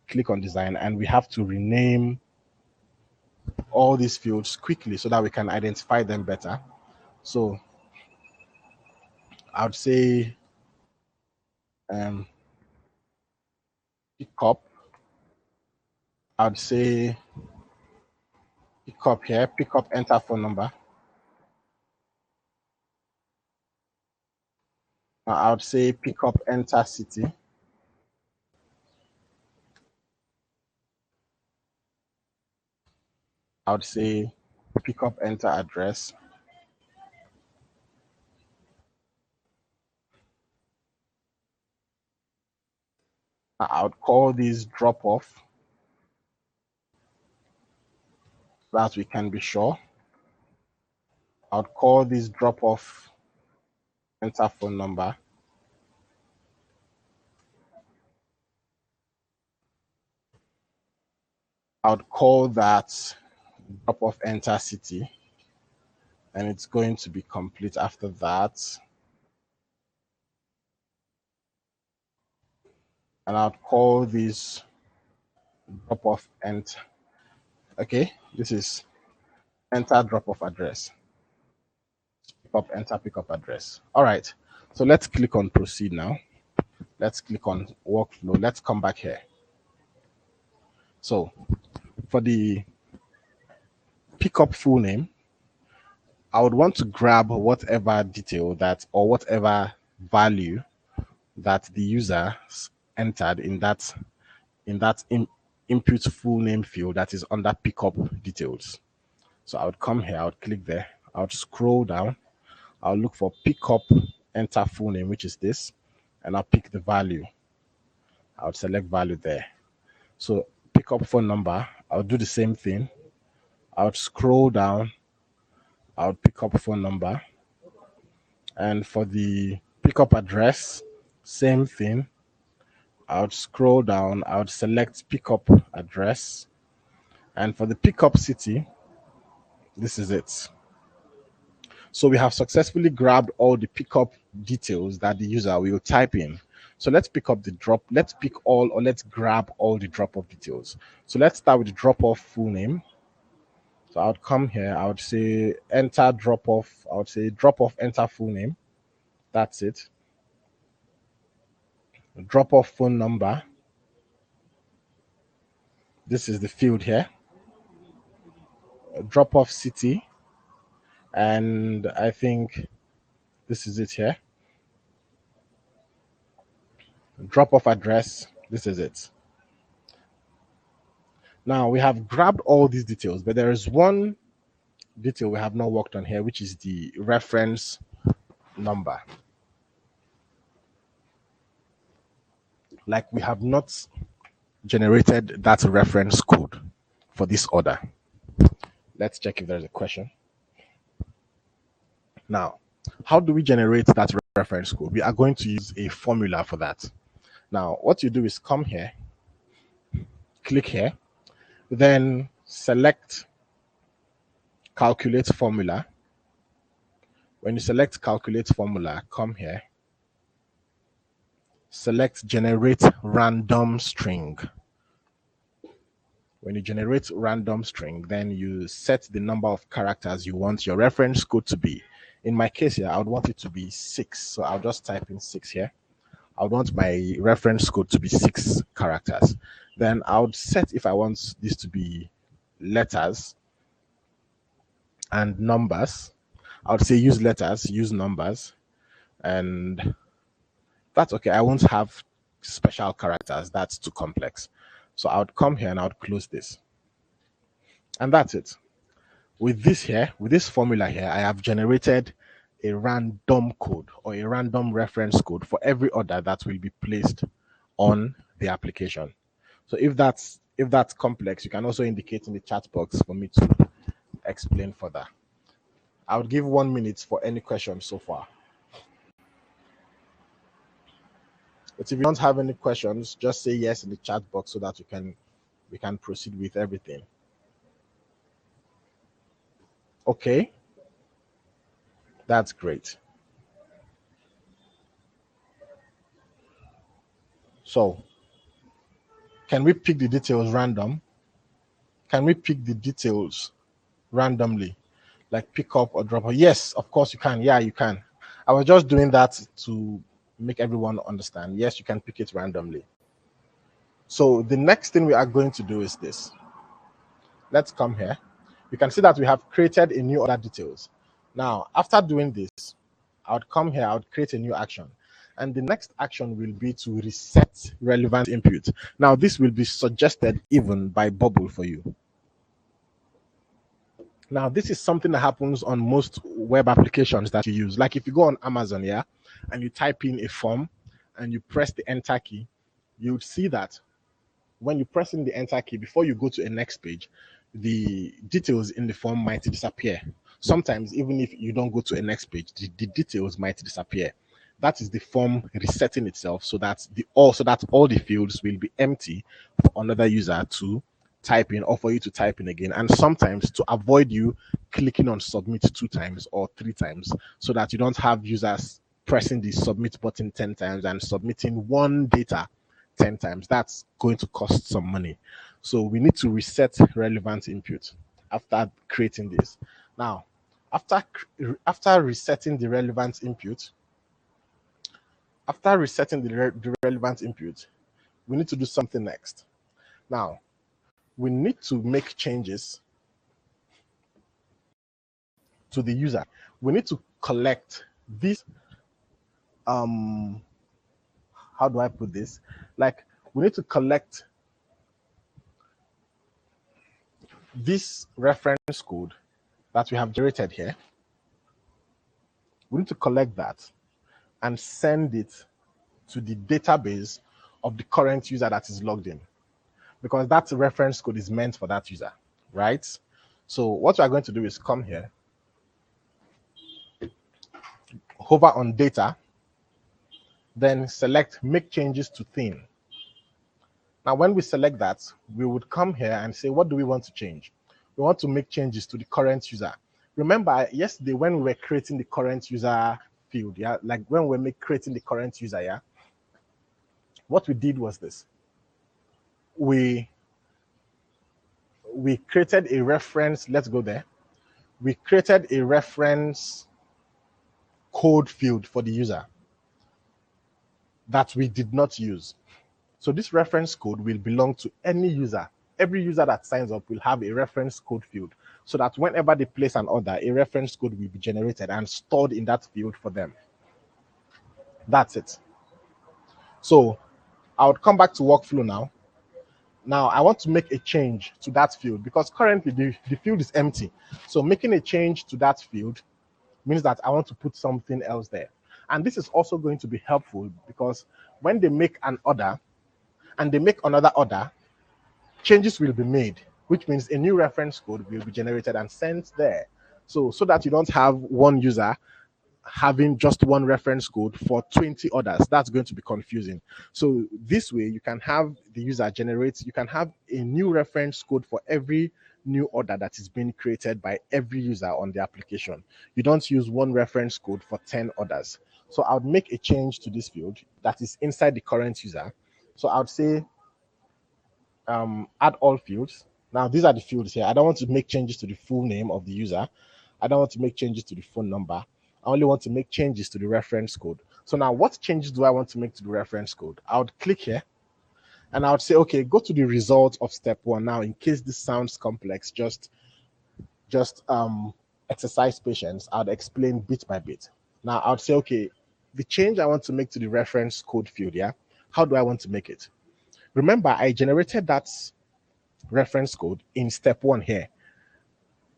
click on design, and we have to rename all these fields quickly so that we can identify them better. So I would say pickup. I would say pickup here, pickup enter phone number. I would say pickup enter city. I would say pickup enter address. I would call this drop off so that we can be sure. I would call this drop off enter phone number. I would call that drop off enter city, and it's going to be complete after that. And I'd call this drop off enter. Okay, this is enter drop off address. Pickup enter pickup address. All right, so let's click on proceed now. Let's click on workflow. Let's come back here. So for the pickup full name, I would want to grab whatever detail that or whatever value that the user entered in that input full name field that is under pickup details. So I would come here, I would click there, I would scroll down, I'll look for pickup enter full name, which is this, and I'll pick the value. I would select value there. So pickup phone number, I'll do the same thing. I would scroll down, I would pick up phone number. And for the pickup address, same thing. I would scroll down, I would select pickup address. And for the pickup city, this is it. So we have successfully grabbed all the pickup details that the user will type in. So let's pick up the drop, let's pick all, or let's grab all the drop-off details. So let's start with the drop-off full name. So I would come here, I would say enter drop-off, I would say drop-off enter full name. That's it. Drop-off phone number. This is the field here. Drop-off city. And I think this is it here. Drop-off address. This is it. Now we have grabbed all these details, but there is one detail we have not worked on here, which is the reference number. Like we have not generated that reference code for this order. Let's check if there's a question. Now, how do we generate that reference code? We are going to use a formula for that. Now, what you do is come here, click here, then select calculate formula. When you select calculate formula, come here, select generate random string. When you generate random string, then you set the number of characters you want your reference code to be. In my case here, I would want it to be 6. So I'll just type in 6 here. I would want my reference code to be 6 characters. Then I would set if I want this to be letters and numbers. I would say use letters, use numbers, and that's okay. I won't have special characters. That's too complex. So I would come here and I would close this. And that's it. With this here, with this formula here, I have generated a random code or a random reference code for every order that will be placed on the application. So if that's complex, you can also indicate in the chat box for me to explain further. I would give 1 minute for any questions so far. But if you don't have any questions, just say yes in the chat box so that we can proceed with everything. Okay, that's great. So, can we pick the details random? Can we pick the details randomly, like pick up or drop? Yes, of course you can. Yeah, you can. I was just doing that to make everyone understand. Yes, you can pick it randomly. So the next thing we are going to do is this. Let's come here. You can see that we have created a new order details. Now, after doing this, I would come here, I would create a new action. And the next action will be to reset relevant input. Now, this will be suggested even by Bubble for you. Now, this is something that happens on most web applications that you use. Like if you go on Amazon, yeah, and you type in a form and you press the enter key, you would see that when you press in the enter key, before you go to a next page, the details in the form might disappear. Sometimes, even if you don't go to a next page, the details might disappear. That is the form resetting itself so that all the fields will be empty for another user to type in or for you to type in again. And sometimes to avoid you clicking on submit 2 times or 3 times, so that you don't have users pressing the submit button 10 times and submitting one data 10 times. That's going to cost some money. So we need to reset relevant input after creating this. Now, after resetting the relevant input, the relevant input, we need to do something next. Now, we need to make changes to the user. We need to collect this how do I put this? Like, we need to collect this reference code that we have generated here. We need to collect that and send it to the database of the current user that is logged in, because that reference code is meant for that user, right? So what we are going to do is come here, hover on data, then select make changes to theme. Now, when we select that, we would come here and say, what do we want to change? We want to make changes to the current user. Remember yesterday when we were creating the current user field, yeah, like when we were creating the current user, yeah, what we did was this. We created a reference. Let's go there. We created a reference code field for the user that we did not use. So this reference code will belong to any user. Every user that signs up will have a reference code field, so that whenever they place an order, a reference code will be generated and stored in that field for them. That's it. So I would come back to workflow now. Now I want to make a change to that field because currently the field is empty. So making a change to that field means that I want to put something else there. And this is also going to be helpful because when they make an order and they make another order, changes will be made, which means a new reference code will be generated and sent there. So that you don't have one user having just one reference code for 20 orders. That's going to be confusing. So this way you can have the user generate, you can have a new reference code for every new order that is being created by every user on the application. You don't use one reference code for 10 orders. So I would make a change to this field that is inside the current user. So I would say add all fields. Now these are the fields here. I don't want to make changes to the full name of the user. I don't want to make changes to the phone number. I only want to make changes to the reference code. So now what changes do I want to make to the reference code? I would click here and I would say, okay, go to the result of step one. Now, in case this sounds complex, just exercise patience. I'd explain bit by bit. Now I would say, okay, the change I want to make to the reference code field, yeah, how do I want to make it? Remember, I generated that reference code in step one here.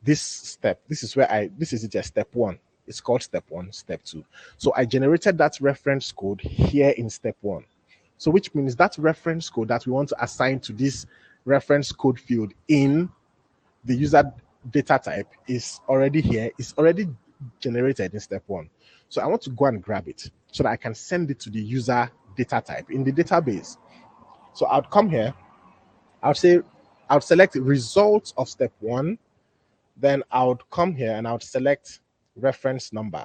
This is where this is it, step one. It's called step one, step two. So I generated that reference code here in step one. So which means that reference code that we want to assign to this reference code field in the user data type is already here, is already generated in step one. So I want to go and grab it so that I can send it to the user data type in the database. So I'd come here, I'll select results of step one. Then I would come here and I would select reference number.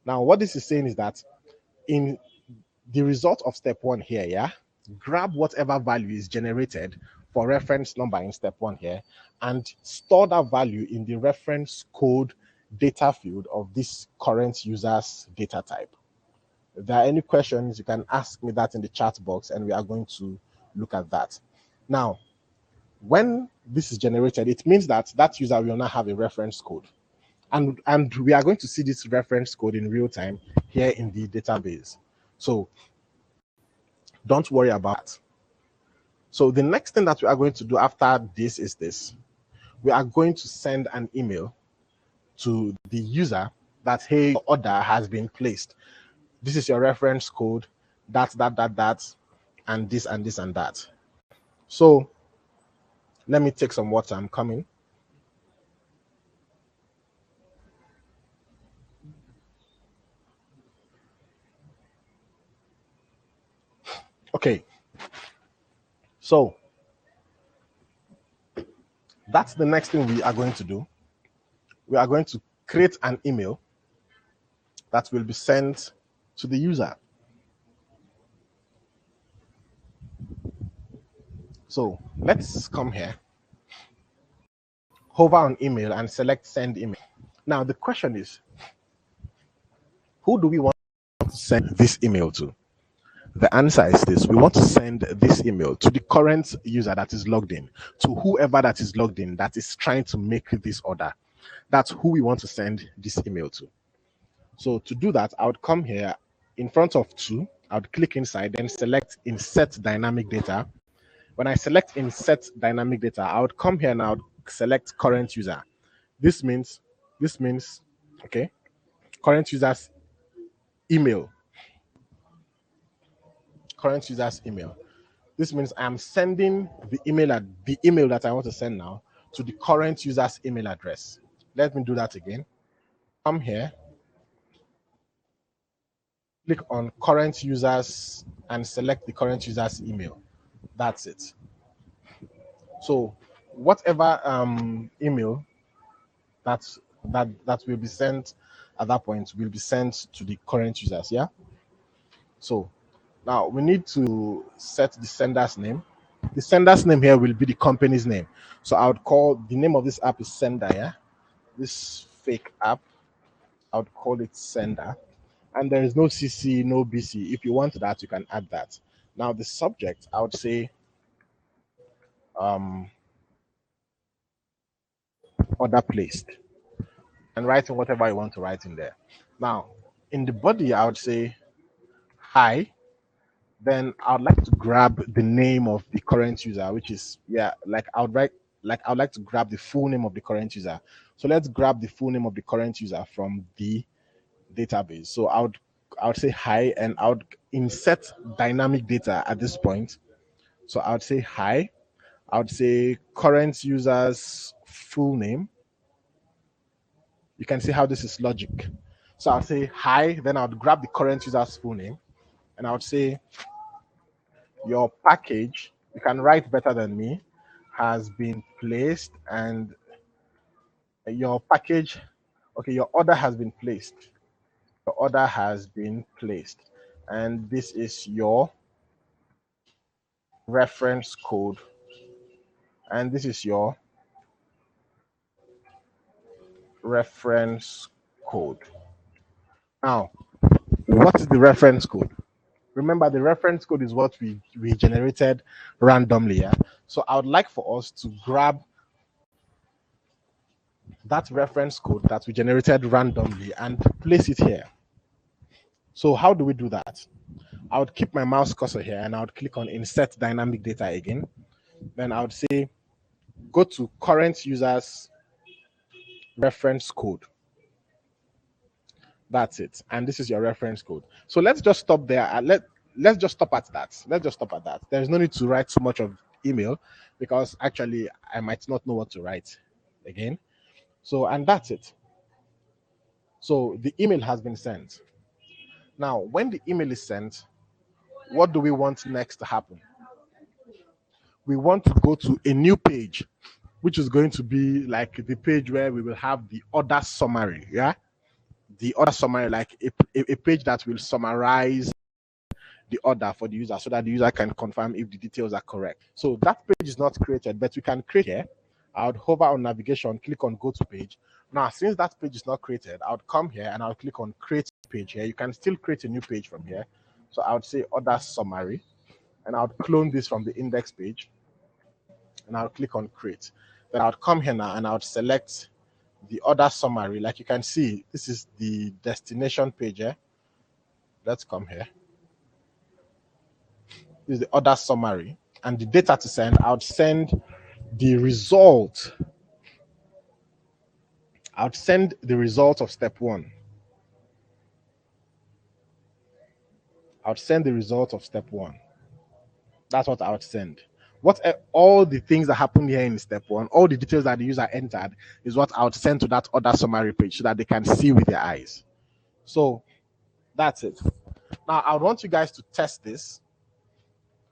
Now, what this is saying is that in the result of step one here, yeah, grab whatever value is generated for reference number in step one here and store that value in the reference code data field of this current user's data type. If there are any questions, you can ask me that in the chat box and we are going to look at that. Now, when this is generated, it means that that user will now have a reference code. And we are going to see this reference code in real time here in the database. So don't worry about it. So the next thing that we are going to do after this is this. We are going to send an email to the user that, hey, your order has been placed. This is your reference code, that, and this and this and that. So let me take some water. I'm coming. Okay. So that's the next thing we are going to do. We are going to create an email that will be sent to the user. So let's come here, hover on email and select send email. Now the question is, who do we want to send this email to? The answer is this. We want to send this email to the current user that is logged in, to whoever that is logged in that is trying to make this order. That's who we want to send this email to. So to do that, I would come here in front of two, I would click inside, then select insert dynamic data. When I select insert dynamic data, I would come here and I would select current user. This means, okay, current user's email. Current user's email. This means I'm sending the email that I want to send now to the current user's email address. Let me do that again. Come here, click on current users and select the current user's email. That's it. So whatever email that will be sent at that point will be sent to the current users. Yeah. So now we need to set the sender's name. The sender's name here will be the company's name. So I would call the name of this app is Sender. Yeah. This fake app, I would call it Sender. And there is no CC, no BC. If you want that, you can add that. Now the subject, I would say order placed, and writing whatever you want to write in there. Now in the body, I would say hi. Then I would like to grab the name of the current user, which is, yeah, like I would write I would like to grab the full name of the current user. So let's grab the full name of the current user from the database. So I would say hi, and I would insert dynamic data at this point. So I would say hi. I would say current user's full name. You can see how this is logic. So I'll say hi, then I would grab the current user's full name, and I would say your package, you can write better than me, has been placed, and your package, okay, your order has been placed. Your order has been placed. And this is your reference code. And this is your reference code. Now, what is the reference code? Remember, the reference code is what we generated randomly. Yeah? So I would like for us to grab that reference code that we generated randomly and place it here. So how do we do that? I would keep my mouse cursor here and I would click on insert dynamic data again. Then I would say go to current users reference code. That's it. And this is your reference code. So let's just stop there. And let's just stop at that. Let's just stop at that. There's no need to write so much of email because actually I might not know what to write again. So, and that's it. So the email has been sent. Now, when the email is sent, what do we want next to happen? We want to go to a new page, which is going to be like the page where we will have the order summary. Yeah. The order summary, like a page that will summarize the order for the user so that the user can confirm if the details are correct. So that page is not created, but we can create here. I would hover on navigation, click on go to page. Now, since that page is not created, I would come here and I would click on create page here. You can still create a new page from here. So I would say order summary, and I would clone this from the index page, and I would click on create. Then I would come here now and I would select the order summary. Like you can see, this is the destination page here. Let's come here. This is the order summary and the data to send. I would send the result. I would send the result of step one. I would send the result of step one. That's what I would send. What all the things that happened here in step one, all the details that the user entered is what I would send to that order summary page so that they can see with their eyes. So that's it. Now I would want you guys to test this.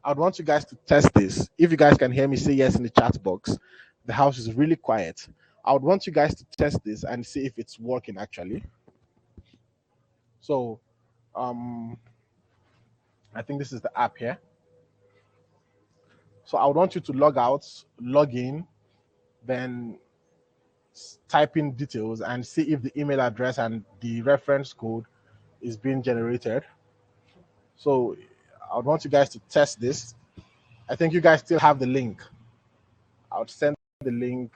I would want you guys to test this. If you guys can hear me, say yes in the chat box. The house is really quiet. I would want you guys to test this and see if it's working actually. So I think this is the app here. So I would want you to log out, log in, then type in details and see if the email address and the reference code is being generated. So I would want you guys to test this. I think you guys still have the link. I would send the link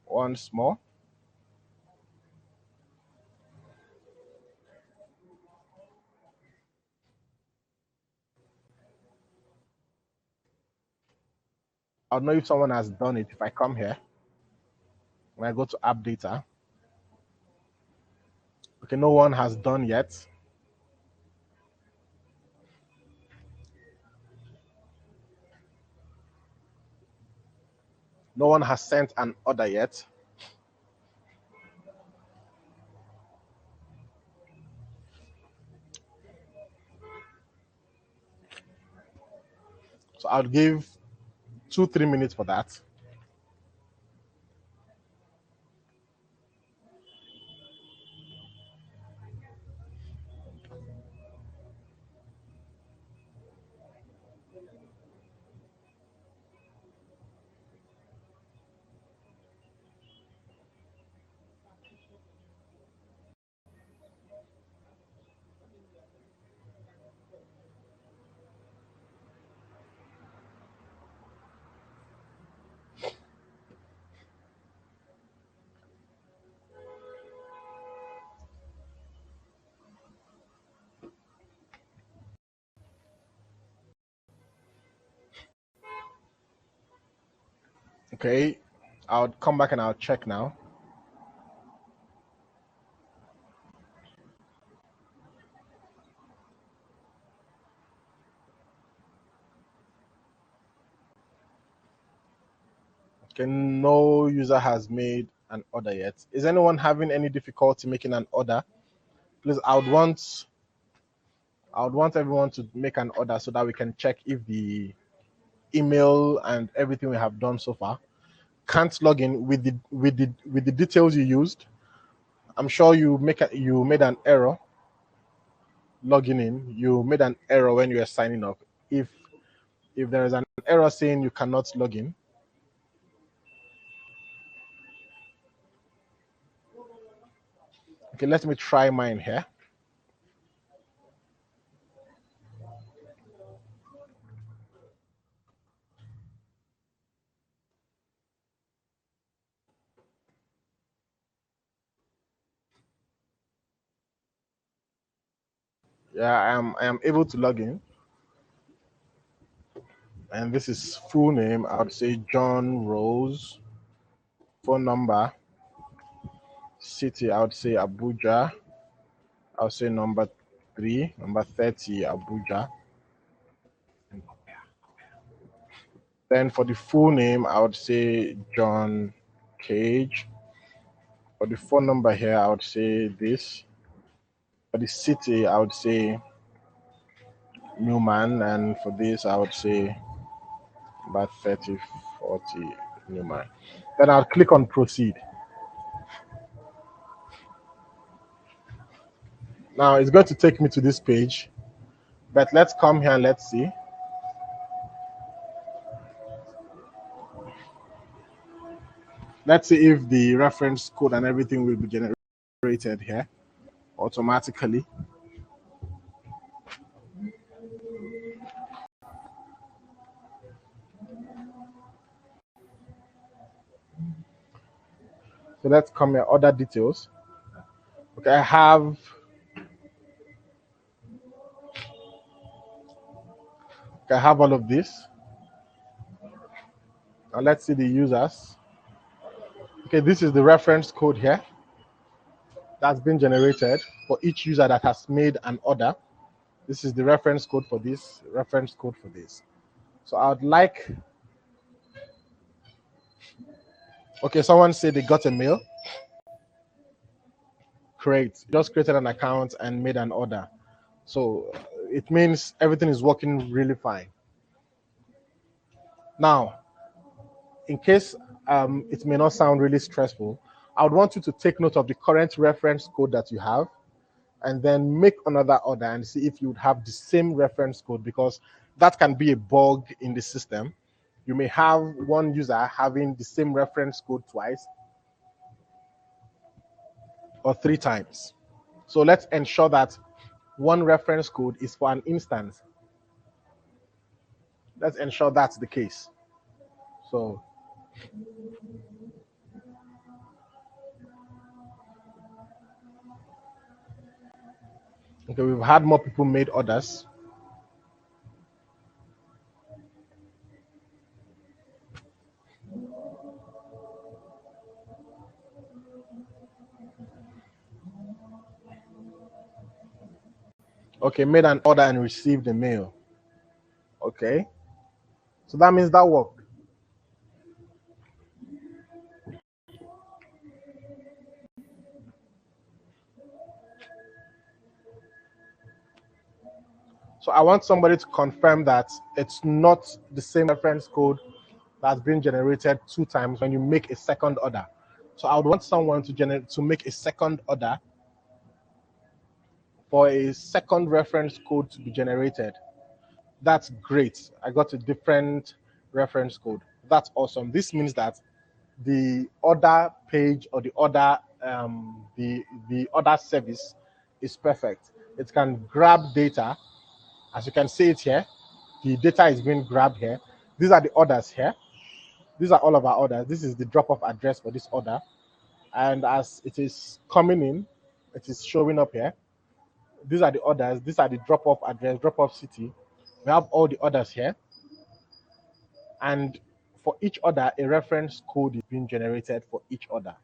once more. I don't know if someone has done it. If I come here, when I go to app data, okay, no one has done yet. No one has sent an order yet. So I'll give 2-3 minutes for that. Okay, I'll come back and I'll check now. Okay, no user has made an order yet. Is anyone having any difficulty making an order? Please, I would want everyone to make an order so that we can check if the email and everything we have done so far can't log in with the details you used. I'm sure you made an error logging in. You made an error when you were signing up. If there is an error saying you cannot log in, okay, let me try mine here. Yeah, I am able to log in, and this is full name. I would say John Rose. Phone number, city. I would say Abuja. I would say number 3, number 30, Abuja. Then for the full name, I would say John Cage. For the phone number here, I would say this. For the city, I would say Newman, and for this, I would say about 30, 40 Newman. Then I'll click on proceed. Now it's going to take me to this page, but let's come here and let's see. Let's see if the reference code and everything will be generated here automatically. So let's come here, other details. Okay, I have all of this. Now let's see the users. Okay, this is the reference code here that's been generated for each user that has made an order. This is the reference code for this, reference code for this. So I would like, okay, someone said they got a mail. Great, just created an account and made an order. So it means everything is working really fine. Now, in case it may not sound really stressful, I would want you to take note of the current reference code that you have and then make another order and see if you would have the same reference code, because that can be a bug in the system. You may have one user having the same reference code twice or 3 times. So let's ensure that one reference code is for an instance. Let's ensure that's the case. So, okay, we've had more people made orders. Okay, made an order and received the mail. Okay, so that means that worked. So I want somebody to confirm that it's not the same reference code that's been generated 2 times when you make a second order. So I would want someone to make a second order for a second reference code to be generated. That's great. I got a different reference code. That's awesome. This means that the order page or the order service is perfect. It can grab data, as you can see it here. The data is being grabbed here. These are the orders here. These are all of our orders. This is the drop-off address for this order, and as it is coming in, it is showing up here. These are the orders. These are the drop-off address, drop-off city. We have all the orders here, and for each order, a reference code is being generated for each order.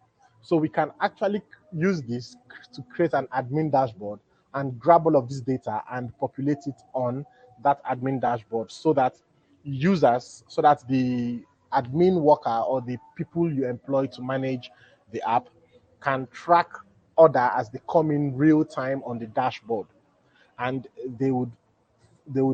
So we can actually use this to create an admin dashboard and grab all of this data and populate it on that admin dashboard so that the admin worker or the people you employ to manage the app can track order as they come in real time on the dashboard. And they would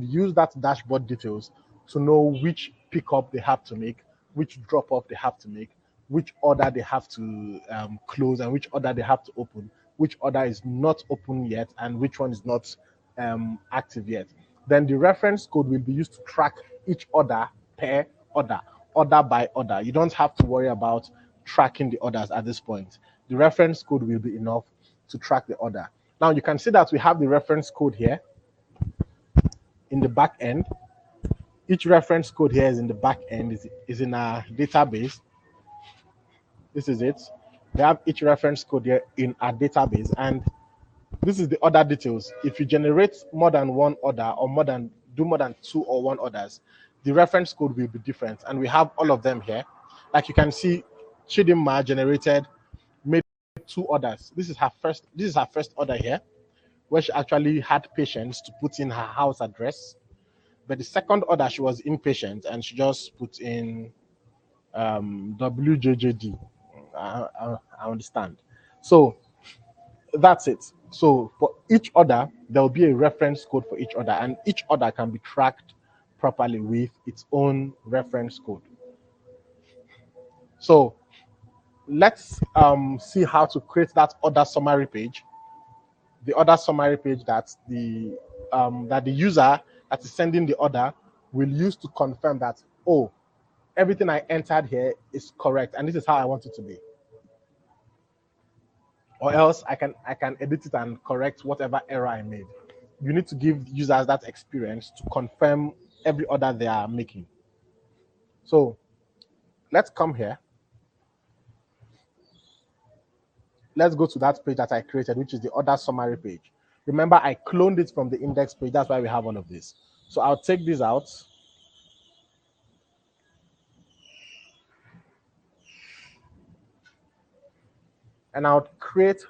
use that dashboard details to know which pickup they have to make, which drop off they have to make, which order they have to close, and which order they have to open, which order is not open yet, and which one is not active yet. Then the reference code will be used to track each order per order, order by order. You don't have to worry about tracking the orders at this point. The reference code will be enough to track the order. Now you can see that we have the reference code here in the back end. Each reference code here is in the back end, is in our database. This is it. We have each reference code here in our database, and this is the order details. If you generate more than one order or do more than two or one orders, the reference code will be different. And we have all of them here. Like you can see, Chidinma made two orders. This is her first order here, where she actually had patients to put in her house address. But the second order, she was inpatient and she just put in WJJD. I understand. So that's it. So for each order, there will be a reference code for each order, and each order can be tracked properly with its own reference code. So let's see how to create that order summary page. The order summary page that the user that is sending the order will use to confirm that, oh, everything I entered here is correct, and this is how I want it to be. Or else I can edit it and correct whatever error I made. You need to give users that experience to confirm every order they are making. So let's come here. Let's go to that page that I created, which is the order summary page. Remember, I cloned it from the index page. That's why we have all of this. So I'll take this out. And I would create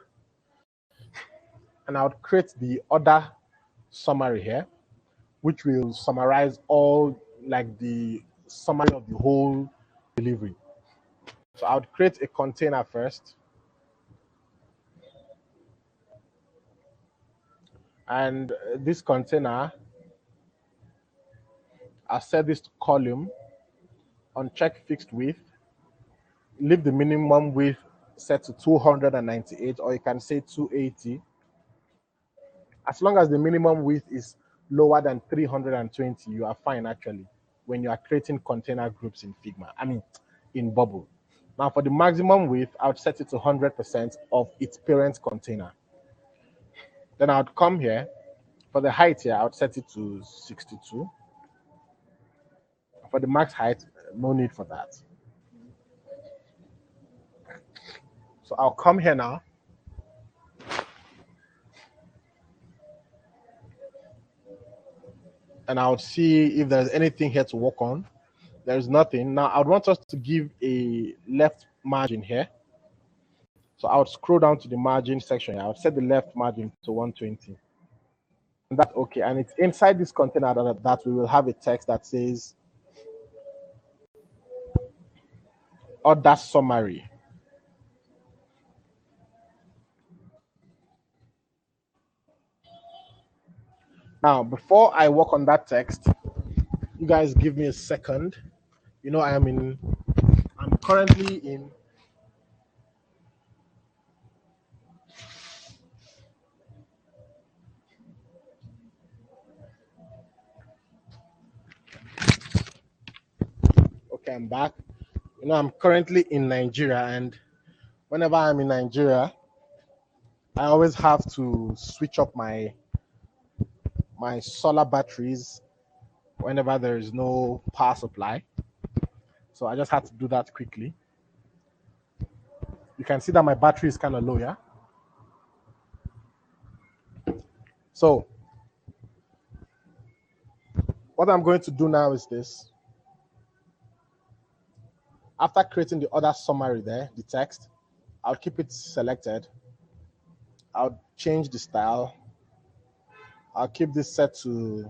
the order summary here, which will summarize all, like the summary of the whole delivery. So I would create a container first. And this container, I'll set this to column, uncheck fixed width, leave the minimum width set to 298, or you can say 280. As long as the minimum width is lower than 320, you are fine actually when you are creating container groups in Figma. I mean, in Bubble. Now for the maximum width, I would set it to 100% of its parent container. Then I would come here. For the height here, I would set it to 62. For the max height, no need for that. So I'll come here now. And I would see if there's anything here to work on. There's nothing. Now I would want us to give a left margin here. So I would scroll down to the margin section. I would set the left margin to 120. And that's okay. And it's inside this container that we will have a text that says order summary. Now, before I work on that text, you guys give me a second. You know, I'm currently in okay, I'm back. You know, I'm currently in Nigeria, and whenever I'm in Nigeria, I always have to switch up my solar batteries whenever there is no power supply. So I just had to do that quickly. You can see that my battery is kind of low, yeah? So what I'm going to do now is this. After creating the other summary there, the text, I'll keep it selected. I'll change the style. I'll keep this set to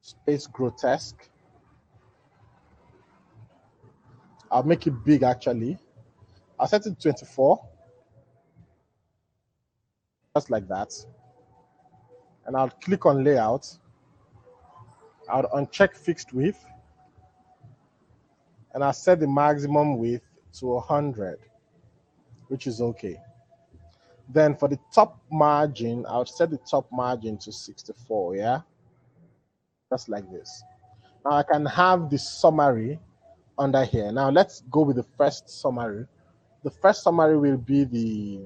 space grotesque. I'll make it big actually. I'll set it to 24, just like that. And I'll click on layout. I'll uncheck fixed width. And I'll set the maximum width to 100, which is okay. Then for the top margin, I'll set the top margin to 64, yeah? Just like this. Now I can have the summary under here. Now let's go with the first summary. The first summary will be the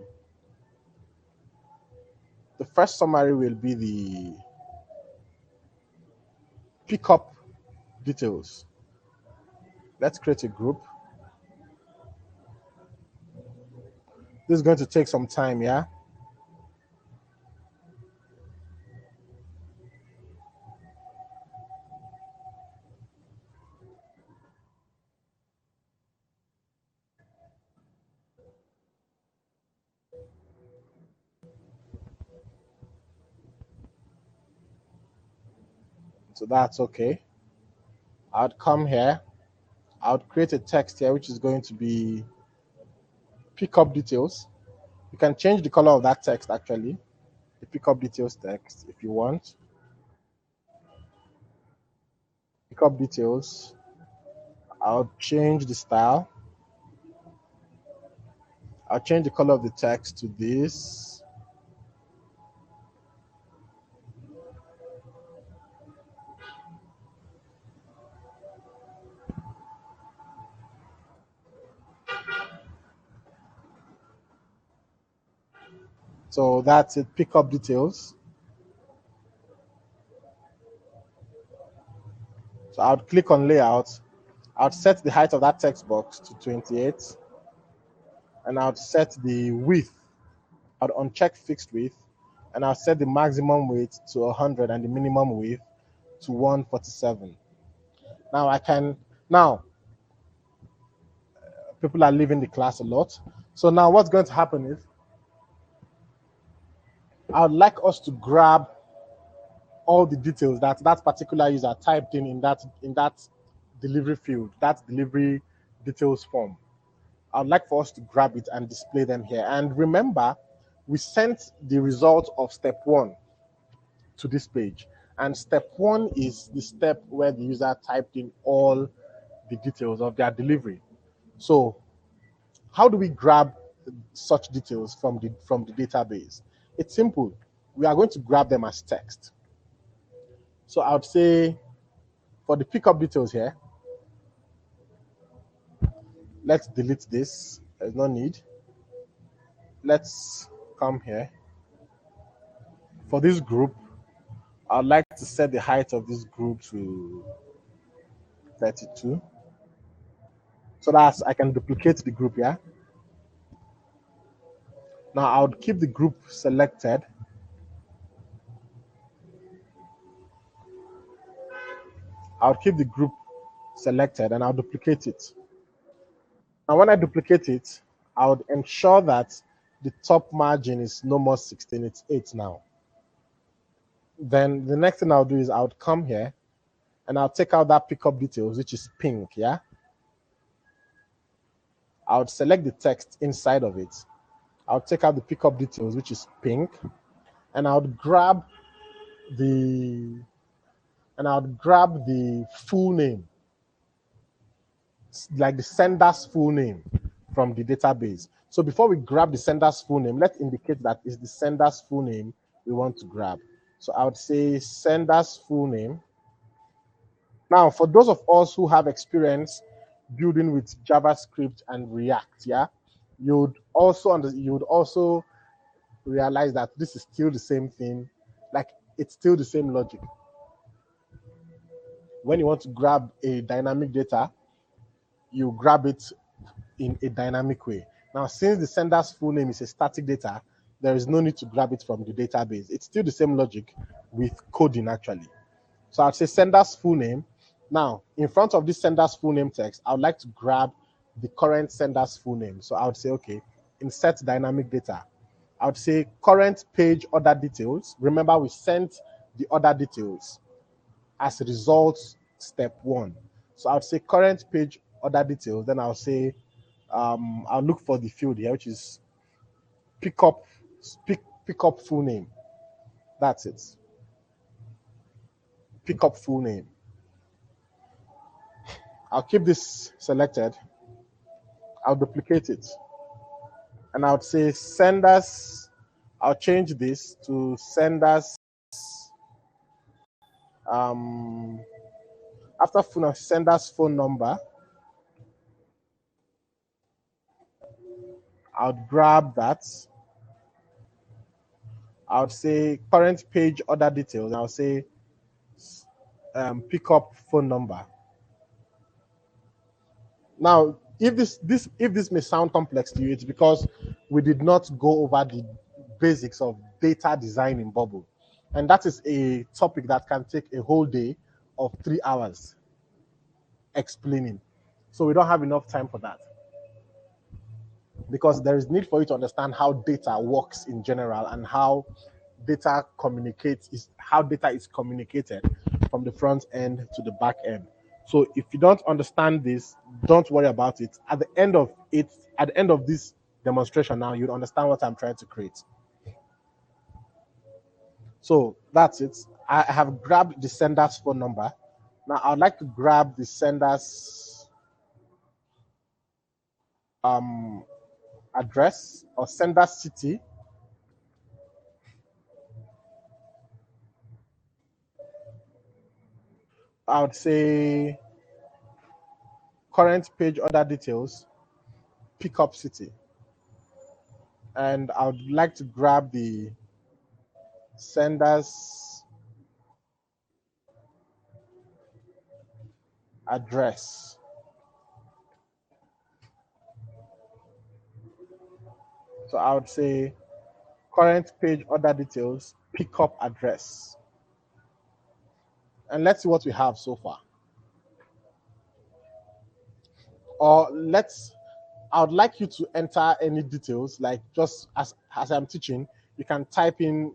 pickup details. Let's create a group. This is going to take some time, yeah? So that's okay. I'd come here. I'll create a text here, which is going to be pickup details. You can change the color of that text actually, the pickup details text if you want. Pickup details. I'll change the style. I'll change the color of the text to this. So that's it, pickup details. So I'll click on layout. I'll set the height of that text box to 28. And I'll set the width. I'll uncheck fixed width. And I'll set the maximum width to 100 and the minimum width to 147. Now people are leaving the class a lot. So now what's going to happen is I would like us to grab all the details that that particular user typed in that delivery field, that delivery details form. I'd like for us to grab it and display them here. And remember, we sent the result of step 1 to this page. And step 1 is the step where the user typed in all the details of their delivery. So how do we grab such details from the database? It's simple. We are going to grab them as text. So I would say for the pickup details here, let's delete this. There's no need. Let's come here. For this group, I'd like to set the height of this group to 32. So that's, I can duplicate the group, yeah? Now I would keep the group selected. I'll keep the group selected and I'll duplicate it. Now when I duplicate it, I would ensure that the top margin is no more 16, it's 8 now. Then the next thing I'll do is I would come here and I'll take out that pickup details, which is pink, yeah? I would select the text inside of it. I'll take out the pickup details, which is pink, and I would grab the full name, like the sender's full name from the database. So before we grab the sender's full name, let's indicate that is the sender's full name we want to grab. So I would say sender's full name. Now, for those of us who have experience building with JavaScript and React, yeah, you would also realize that this is still the same thing, like it's still the same logic. When you want to grab a dynamic data, you grab it in a dynamic way. Now, since the sender's full name is a static data, there is no need to grab it from the database. It's still the same logic with coding actually. So I'd say sender's full name. Now, in front of this sender's full name text, I would like to grab the current sender's full name. So I would say, okay, insert dynamic data. I would say current page order details. Remember, we sent the order details as a result step 1. So I would say current page order details. Then I'll say I'll look for the field here, which is pick up full name. That's it. Pick up full name. I'll keep this selected. I'll duplicate it. And I would say senders. I'll change this to senders. After sender's phone number, I would grab that. I would say current page order details. I'll say pick up phone number. Now, if this may sound complex to you, it's because we did not go over the basics of data design in Bubble, and that is a topic that can take a whole day of 3 hours explaining. So we don't have enough time for that, because there is need for you to understand how data works in general and how data is communicated from the front end to the back end. So if you don't understand this, don't worry about it. At the end of this demonstration now, you'll understand what I'm trying to create. So that's it. I have grabbed the sender's phone number. Now I'd like to grab the sender's address or sender city. I would say current page order details, pickup city. And I would like to grab the sender's address. So I would say current page order details, pickup address. And let's see what we have so far. Or I would like you to enter any details, like just as I'm teaching, you can type in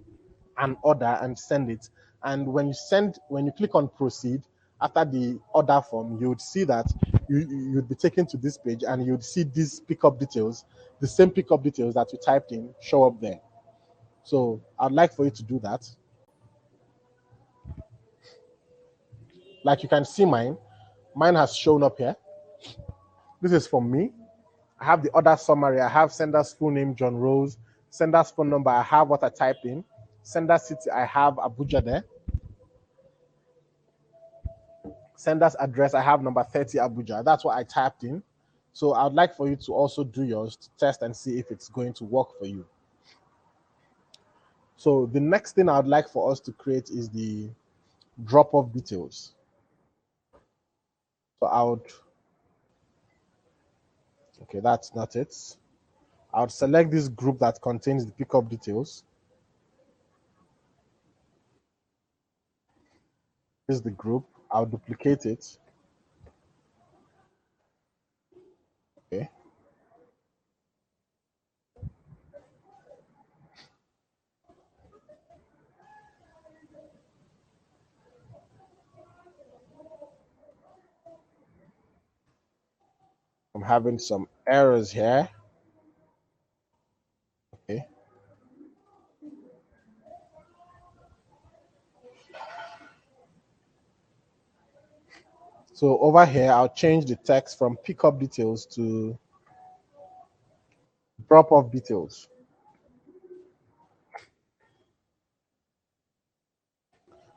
an order and send it. And when you click on proceed, after the order form, you would see that you'd be taken to this page and you'd see these pickup details, the same pickup details that you typed in show up there. So I'd like for you to do that. Like you can see mine has shown up here. This is from me. I have the order summary. I have sender's full name, John Rose. Sender's phone number, I have what I typed in. Sender city, I have Abuja there. Sender's address, I have number 30 Abuja. That's what I typed in. So I'd like for you to also do yours to test and see if it's going to work for you. So the next thing I'd like for us to create is the drop-off details. So okay, that's not it. I would select this group that contains the pickup details. This is the group. I'll duplicate it. Okay. I'm having some errors here. Okay. So over here, I'll change the text from pickup details to drop-off details.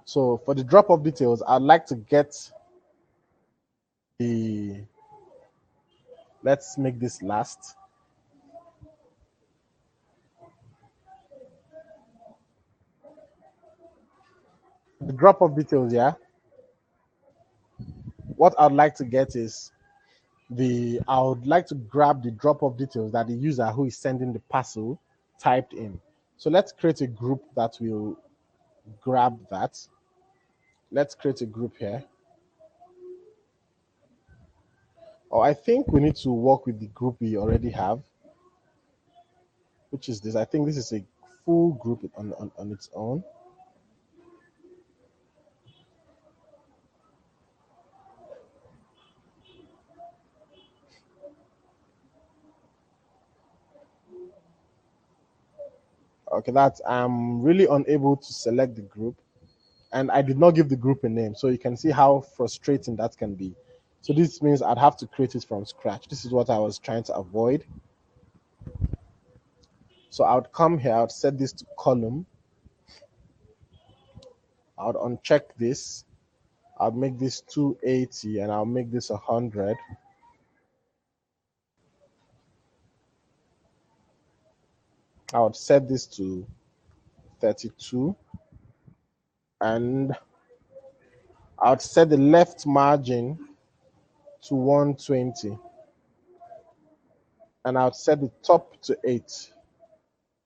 So for the drop-off details, I'd like to get let's make this last. The drop-off details, yeah. What I'd like to get is I would like to grab the drop-off details that the user who is sending the parcel typed in. So let's create a group that will grab that. Let's create a group here. Oh, I think we need to work with the group we already have, which is this. I think this is a full group on its own. Okay, that's I'm really unable to select the group, and I did not give the group a name, so you can see how frustrating that can be. So this means I'd have to create it from scratch. This is what I was trying to avoid. So I would come here, I would set this to column, I would uncheck this, I'll make this 280 and I'll make this 100. I would set this to 32 and I would set the left margin to 120 and I would set the top to 8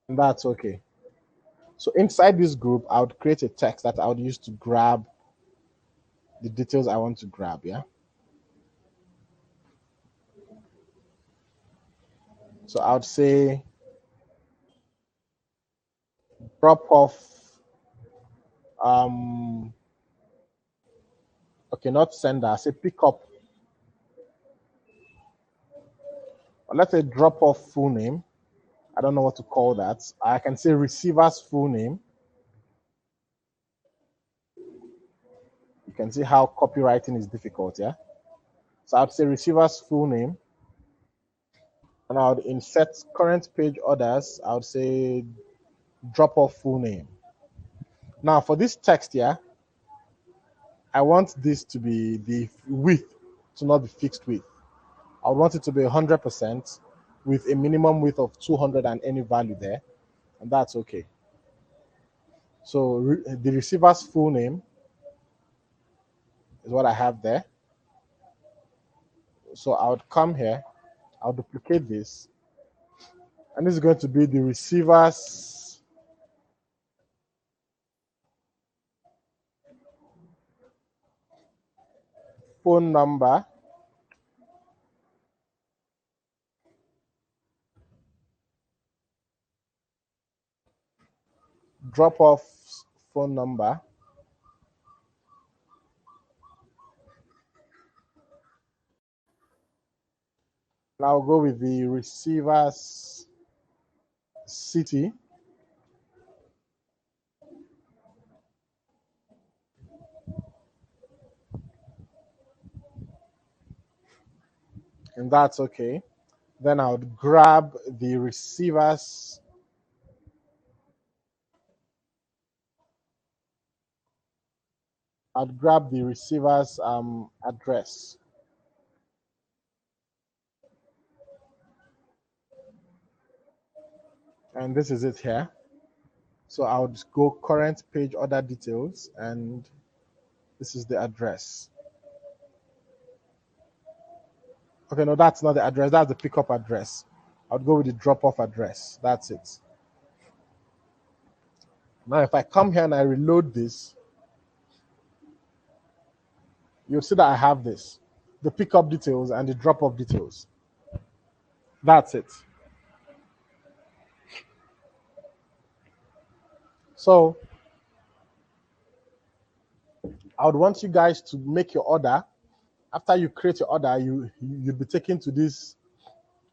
and that's okay. So inside this group, I would create a text that I would use to grab the details I want to grab, yeah? So I would say drop off, um, okay, not sender, I say pick up, or let's say drop off full name. I don't know what to call that. I can say receiver's full name. You can see how copywriting is difficult, yeah? So I'd say receiver's full name, and I would insert current page orders. I would say drop off full name. Now for this text here, I want this to be the width to not be fixed width. I want it to be 100% with a minimum width of 200 and any value there, and that's okay. So the receiver's full name is what I have there. So I would come here, I'll duplicate this, and this is going to be the receiver's phone number. Drop off phone number. And I'll go with the receiver's city. And that's okay. Then I would grab the receiver's I'd grab the receiver's address. And this is it here. So I would go current page order details, and this is the address. Okay, no, that's not the address. That's the pickup address. I'd go with the drop-off address. That's it. Now, if I come here and I reload this, you'll see that I have this, the pickup details and the drop-off details. That's it. So I would want you guys to make your order. After you create your order, you'll be taken to this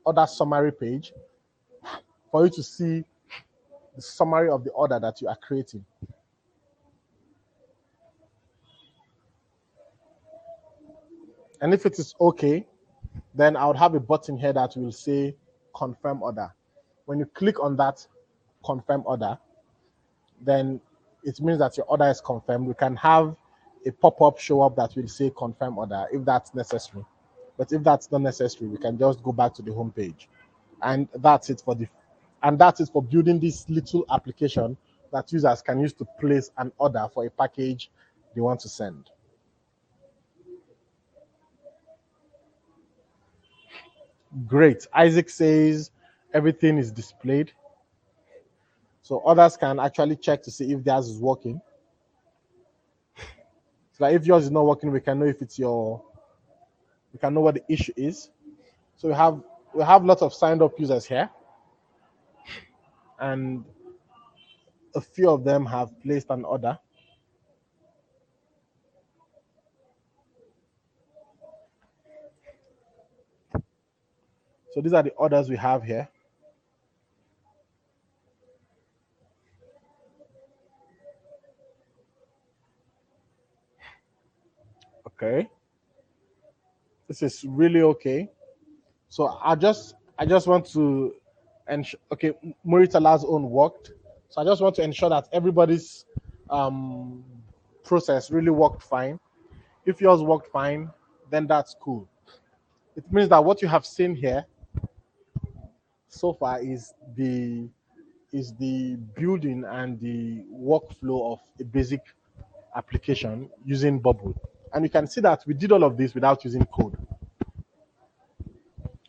order summary page for you to see the summary of the order that you are creating. And if it is okay, then I would have a button here that will say confirm order. When you click on that confirm order, then it means that your order is confirmed. We can have a pop-up show up that will say confirm order if that's necessary. But if that's not necessary, we can just go back to the home page. And that's it for building this little application that users can use to place an order for a package they want to send. Great. Isaac says everything is displayed. So others can actually check to see if theirs is working. So that if yours is not working, we can know if it's your we can know what the issue is. So we have lots of signed up users here, and a few of them have placed an order. So these are the orders we have here. Okay, this is really okay. So I just want to ensure. Okay, Muritala's own worked. So I just want to ensure that everybody's um, process really worked fine. If yours worked fine, then that's cool. It means that what you have seen here so far is the building and the workflow of a basic application using Bubble. And you can see that we did all of this without using code.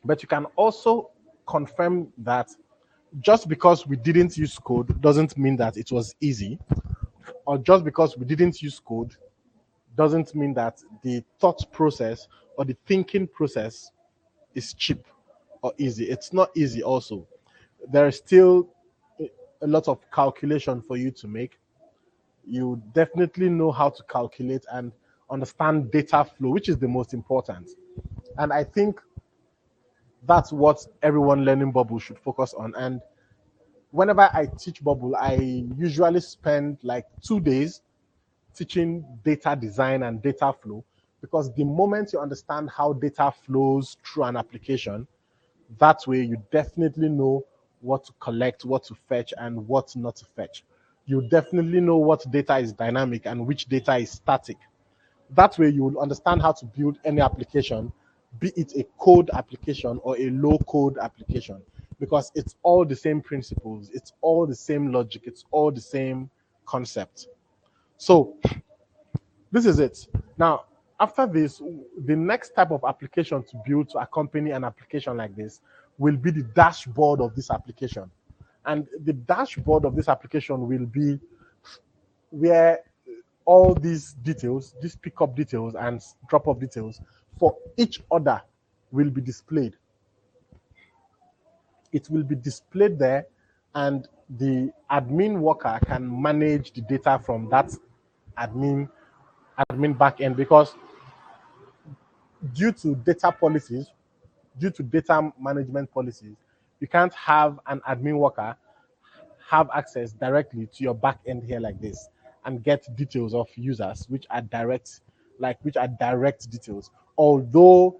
But you can also confirm that just because we didn't use code doesn't mean that it was easy, or just because we didn't use code doesn't mean that the thought process or the thinking process is cheap or easy. It's not easy also. There is still a lot of calculation for you to make. You definitely know how to calculate and understand data flow, which is the most important. And I think that's what everyone learning Bubble should focus on. And whenever I teach Bubble, I usually spend like 2 days teaching data design and data flow, because the moment you understand how data flows through an application, that way you definitely know what to collect, what to fetch, and what not to fetch. You definitely know what data is dynamic and which data is static. That way you will understand how to build any application, be it a code application or a low code application, because it's all the same principles, it's all the same logic, it's all the same concept. So this is it. Now, after this, the next type of application to build to accompany an application like this will be the dashboard of this application. And the dashboard of this application will be where all these details, these pickup details and drop off details for each order will be displayed. It will be displayed there, and the admin worker can manage the data from that admin backend, because due to data policies, due to data management policies, you can't have an admin worker have access directly to your back end here like this and get details of users which are direct details. Although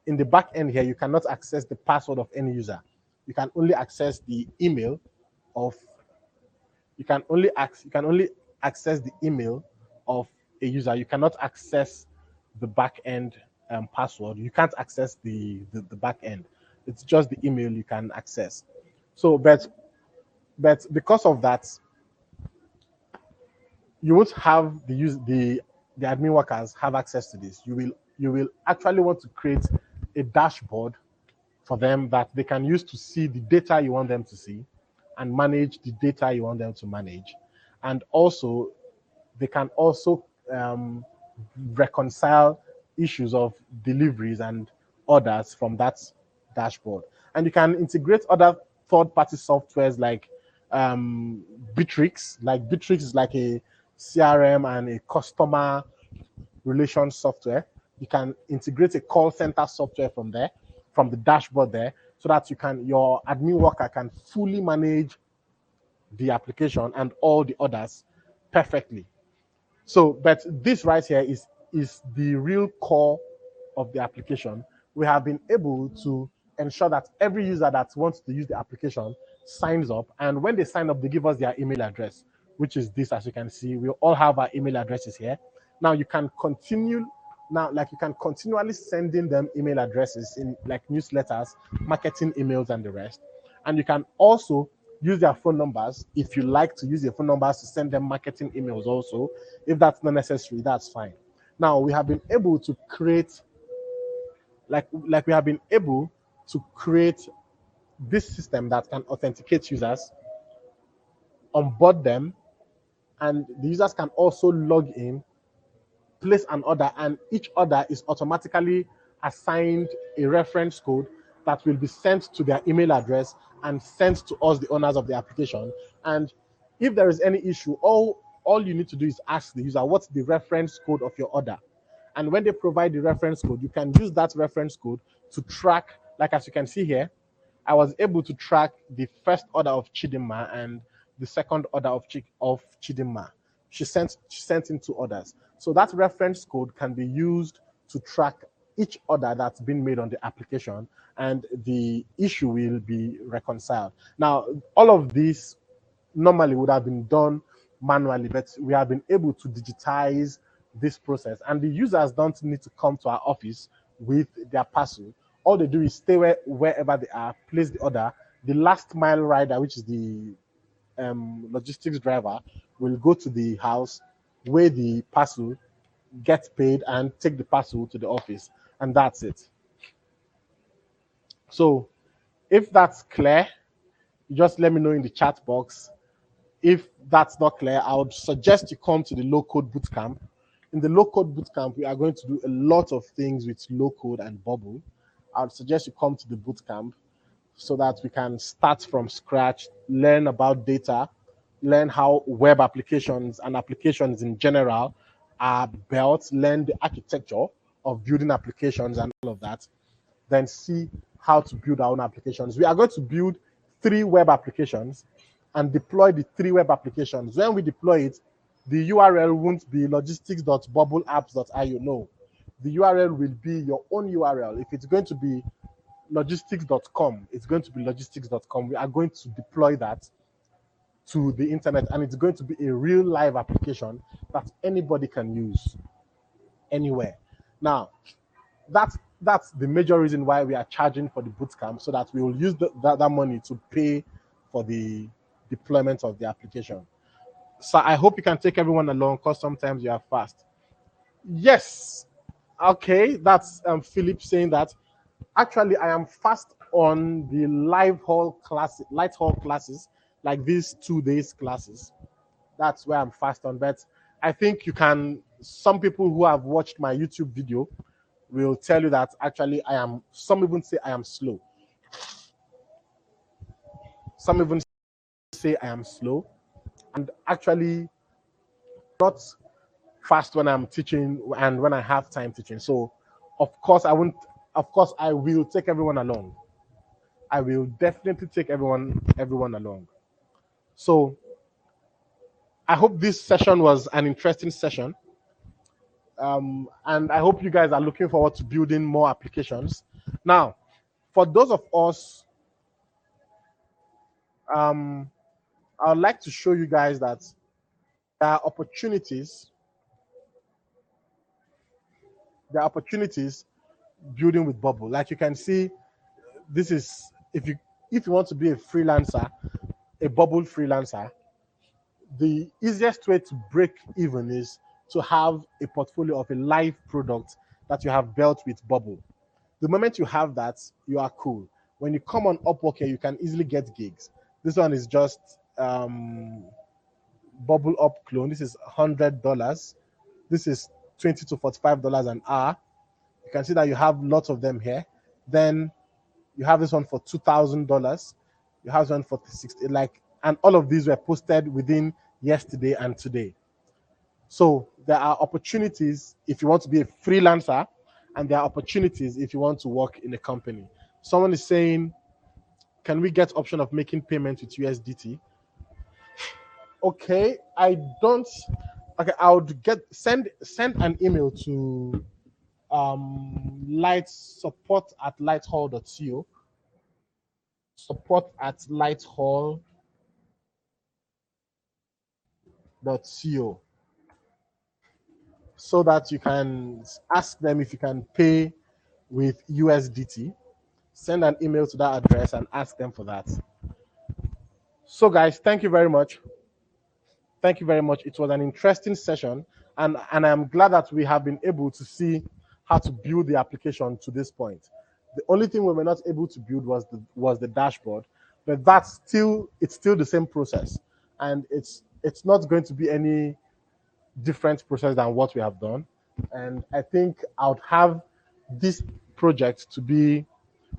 in the back end here, you cannot access the password of any user. You can only access the email of you can only access the email of a user. You cannot access the back end password. You can't access the back end. It's just the email you can access. So, but because of that, you won't have the admin workers have access to this. You will actually want to create a dashboard for them that they can use to see the data you want them to see and manage the data you want them to manage. And also, they can also reconcile issues of deliveries and orders from that dashboard. And you can integrate other third-party softwares like Bitrix. Like Bitrix is like a CRM and a customer relation software. You can integrate a call center software from there, from the dashboard there, so that your admin worker can fully manage the application and all the others perfectly. So, but this right here is the real core of the application. We have been able to ensure that every user that wants to use the application signs up, and when they sign up, they give us their email address, which is this. As you can see, we all have our email addresses here. Now you can continue. Now, like, you can continually sending them email addresses in like newsletters, marketing emails, and the rest. And you can also use their phone numbers if you like to use their phone numbers to send them marketing emails also. If that's not necessary, that's fine. Now we have been able to create like we have been able to create this system that can authenticate users, onboard them, and the users can also log in, place an order, and each order is automatically assigned a reference code that will be sent to their email address and sent to us, the owners of the application. And if there is any issue, all you need to do is ask the user, what's the reference code of your order? And when they provide the reference code, you can use that reference code to track, like as you can see here, I was able to track the first order of Chidinma and the second order of Chidinma. She sent in two orders. So that reference code can be used to track each order that's been made on the application, and the issue will be reconciled. Now, all of this normally would have been done manually, but we have been able to digitize this process, and the users don't need to come to our office with their parcel. All they do is stay wherever they are, place the order. The last mile rider, which is the logistics driver, will go to the house, weigh the parcel, get paid, and take the parcel to the office, and that's it. So if that's clear, just let me know in the chat box. If that's not clear, I would suggest you come to the low code bootcamp. In the low code bootcamp, we are going to do a lot of things with low code and Bubble. I would suggest you come to the bootcamp so that we can start from scratch, learn about data, learn how web applications and applications in general are built, learn the architecture of building applications and all of that, then see how to build our own applications. We are going to build 3 web applications and deploy the 3 web applications. When we deploy it, the URL won't be logistics.bubbleapps.io. No, the URL will be your own URL. If it's going to be logistics.com, it's going to be logistics.com. We are going to deploy that to the internet, and it's going to be a real live application that anybody can use anywhere. Now, that's the major reason why we are charging for the bootcamp, so that we will use that money to pay for the deployment of the application. So I hope you can take everyone along, because sometimes you are fast. Yes. Okay, that's Philip saying that. Actually, I am fast on the light hall classes, like these 2 days classes. That's where I'm fast on. But I think you can, some people who have watched my YouTube video will tell you that actually some even say I am slow. Some even say I am slow, and actually not fast when I'm teaching and when I have time teaching. So of course I will take everyone along. I will definitely take everyone along. So I hope this session was an interesting session. And I hope you guys are looking forward to building more applications. Now, for those of us, I would like to show you guys that there are opportunities. There are opportunities building with Bubble. Like you can see, this is if you want to be a freelancer, a Bubble freelancer, the easiest way to break even is to have a portfolio of a live product that you have built with Bubble. The moment you have that, you are cool. When you come on Upwork here, you can easily get gigs. This one is just Bubble Up clone. This is $100. This is $20 to $45 an hour. You can see that you have lots of them here. Then you have this one for $2,000. You have one for 60, and all of these were posted within yesterday and today. So there are opportunities if you want to be a freelancer, and there are opportunities if you want to work in a company. Someone is saying, can we get option of making payment with USDT? Okay, I don't. Okay, I would send an email to support@lighthall.co, support@lighthall.co, so that you can ask them if you can pay with USDT. Send an email to that address and ask them for that. So guys, thank you very much. Thank you very much. It was an interesting session, and I'm glad that we have been able to see how to build the application to this point. The only thing we were not able to build was the dashboard, but it's still the same process, and it's not going to be any different process than what we have done. And I think I would have this project to be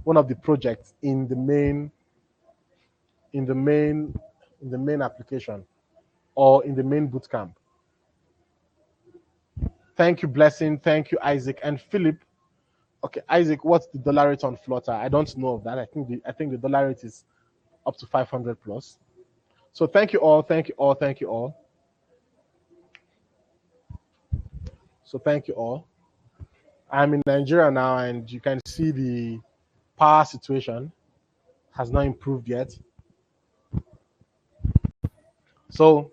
one of the projects in the main in the main in the main application or in the main bootcamp. Thank you, Blessing. Thank you, Isaac and Philip. Okay, Isaac, what's the dollar rate on Flutter? I don't know of that. I think the dollar rate is up to 500 plus. So thank you all. Thank you all. Thank you all. So thank you all. I'm in Nigeria now, and you can see the power situation has not improved yet. So,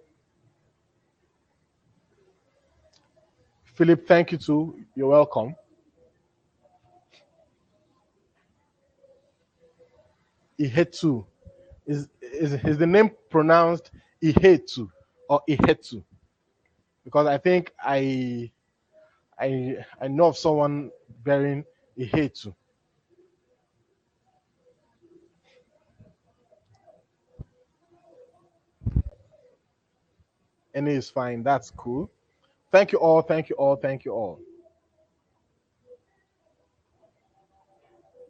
Philip, thank you too. You're welcome. Ihetu. Is the name pronounced Ihetu or Ihetu? Because I think I know of someone bearing Ihetu. Any is fine. That's cool. Thank you all. Thank you all. Thank you all.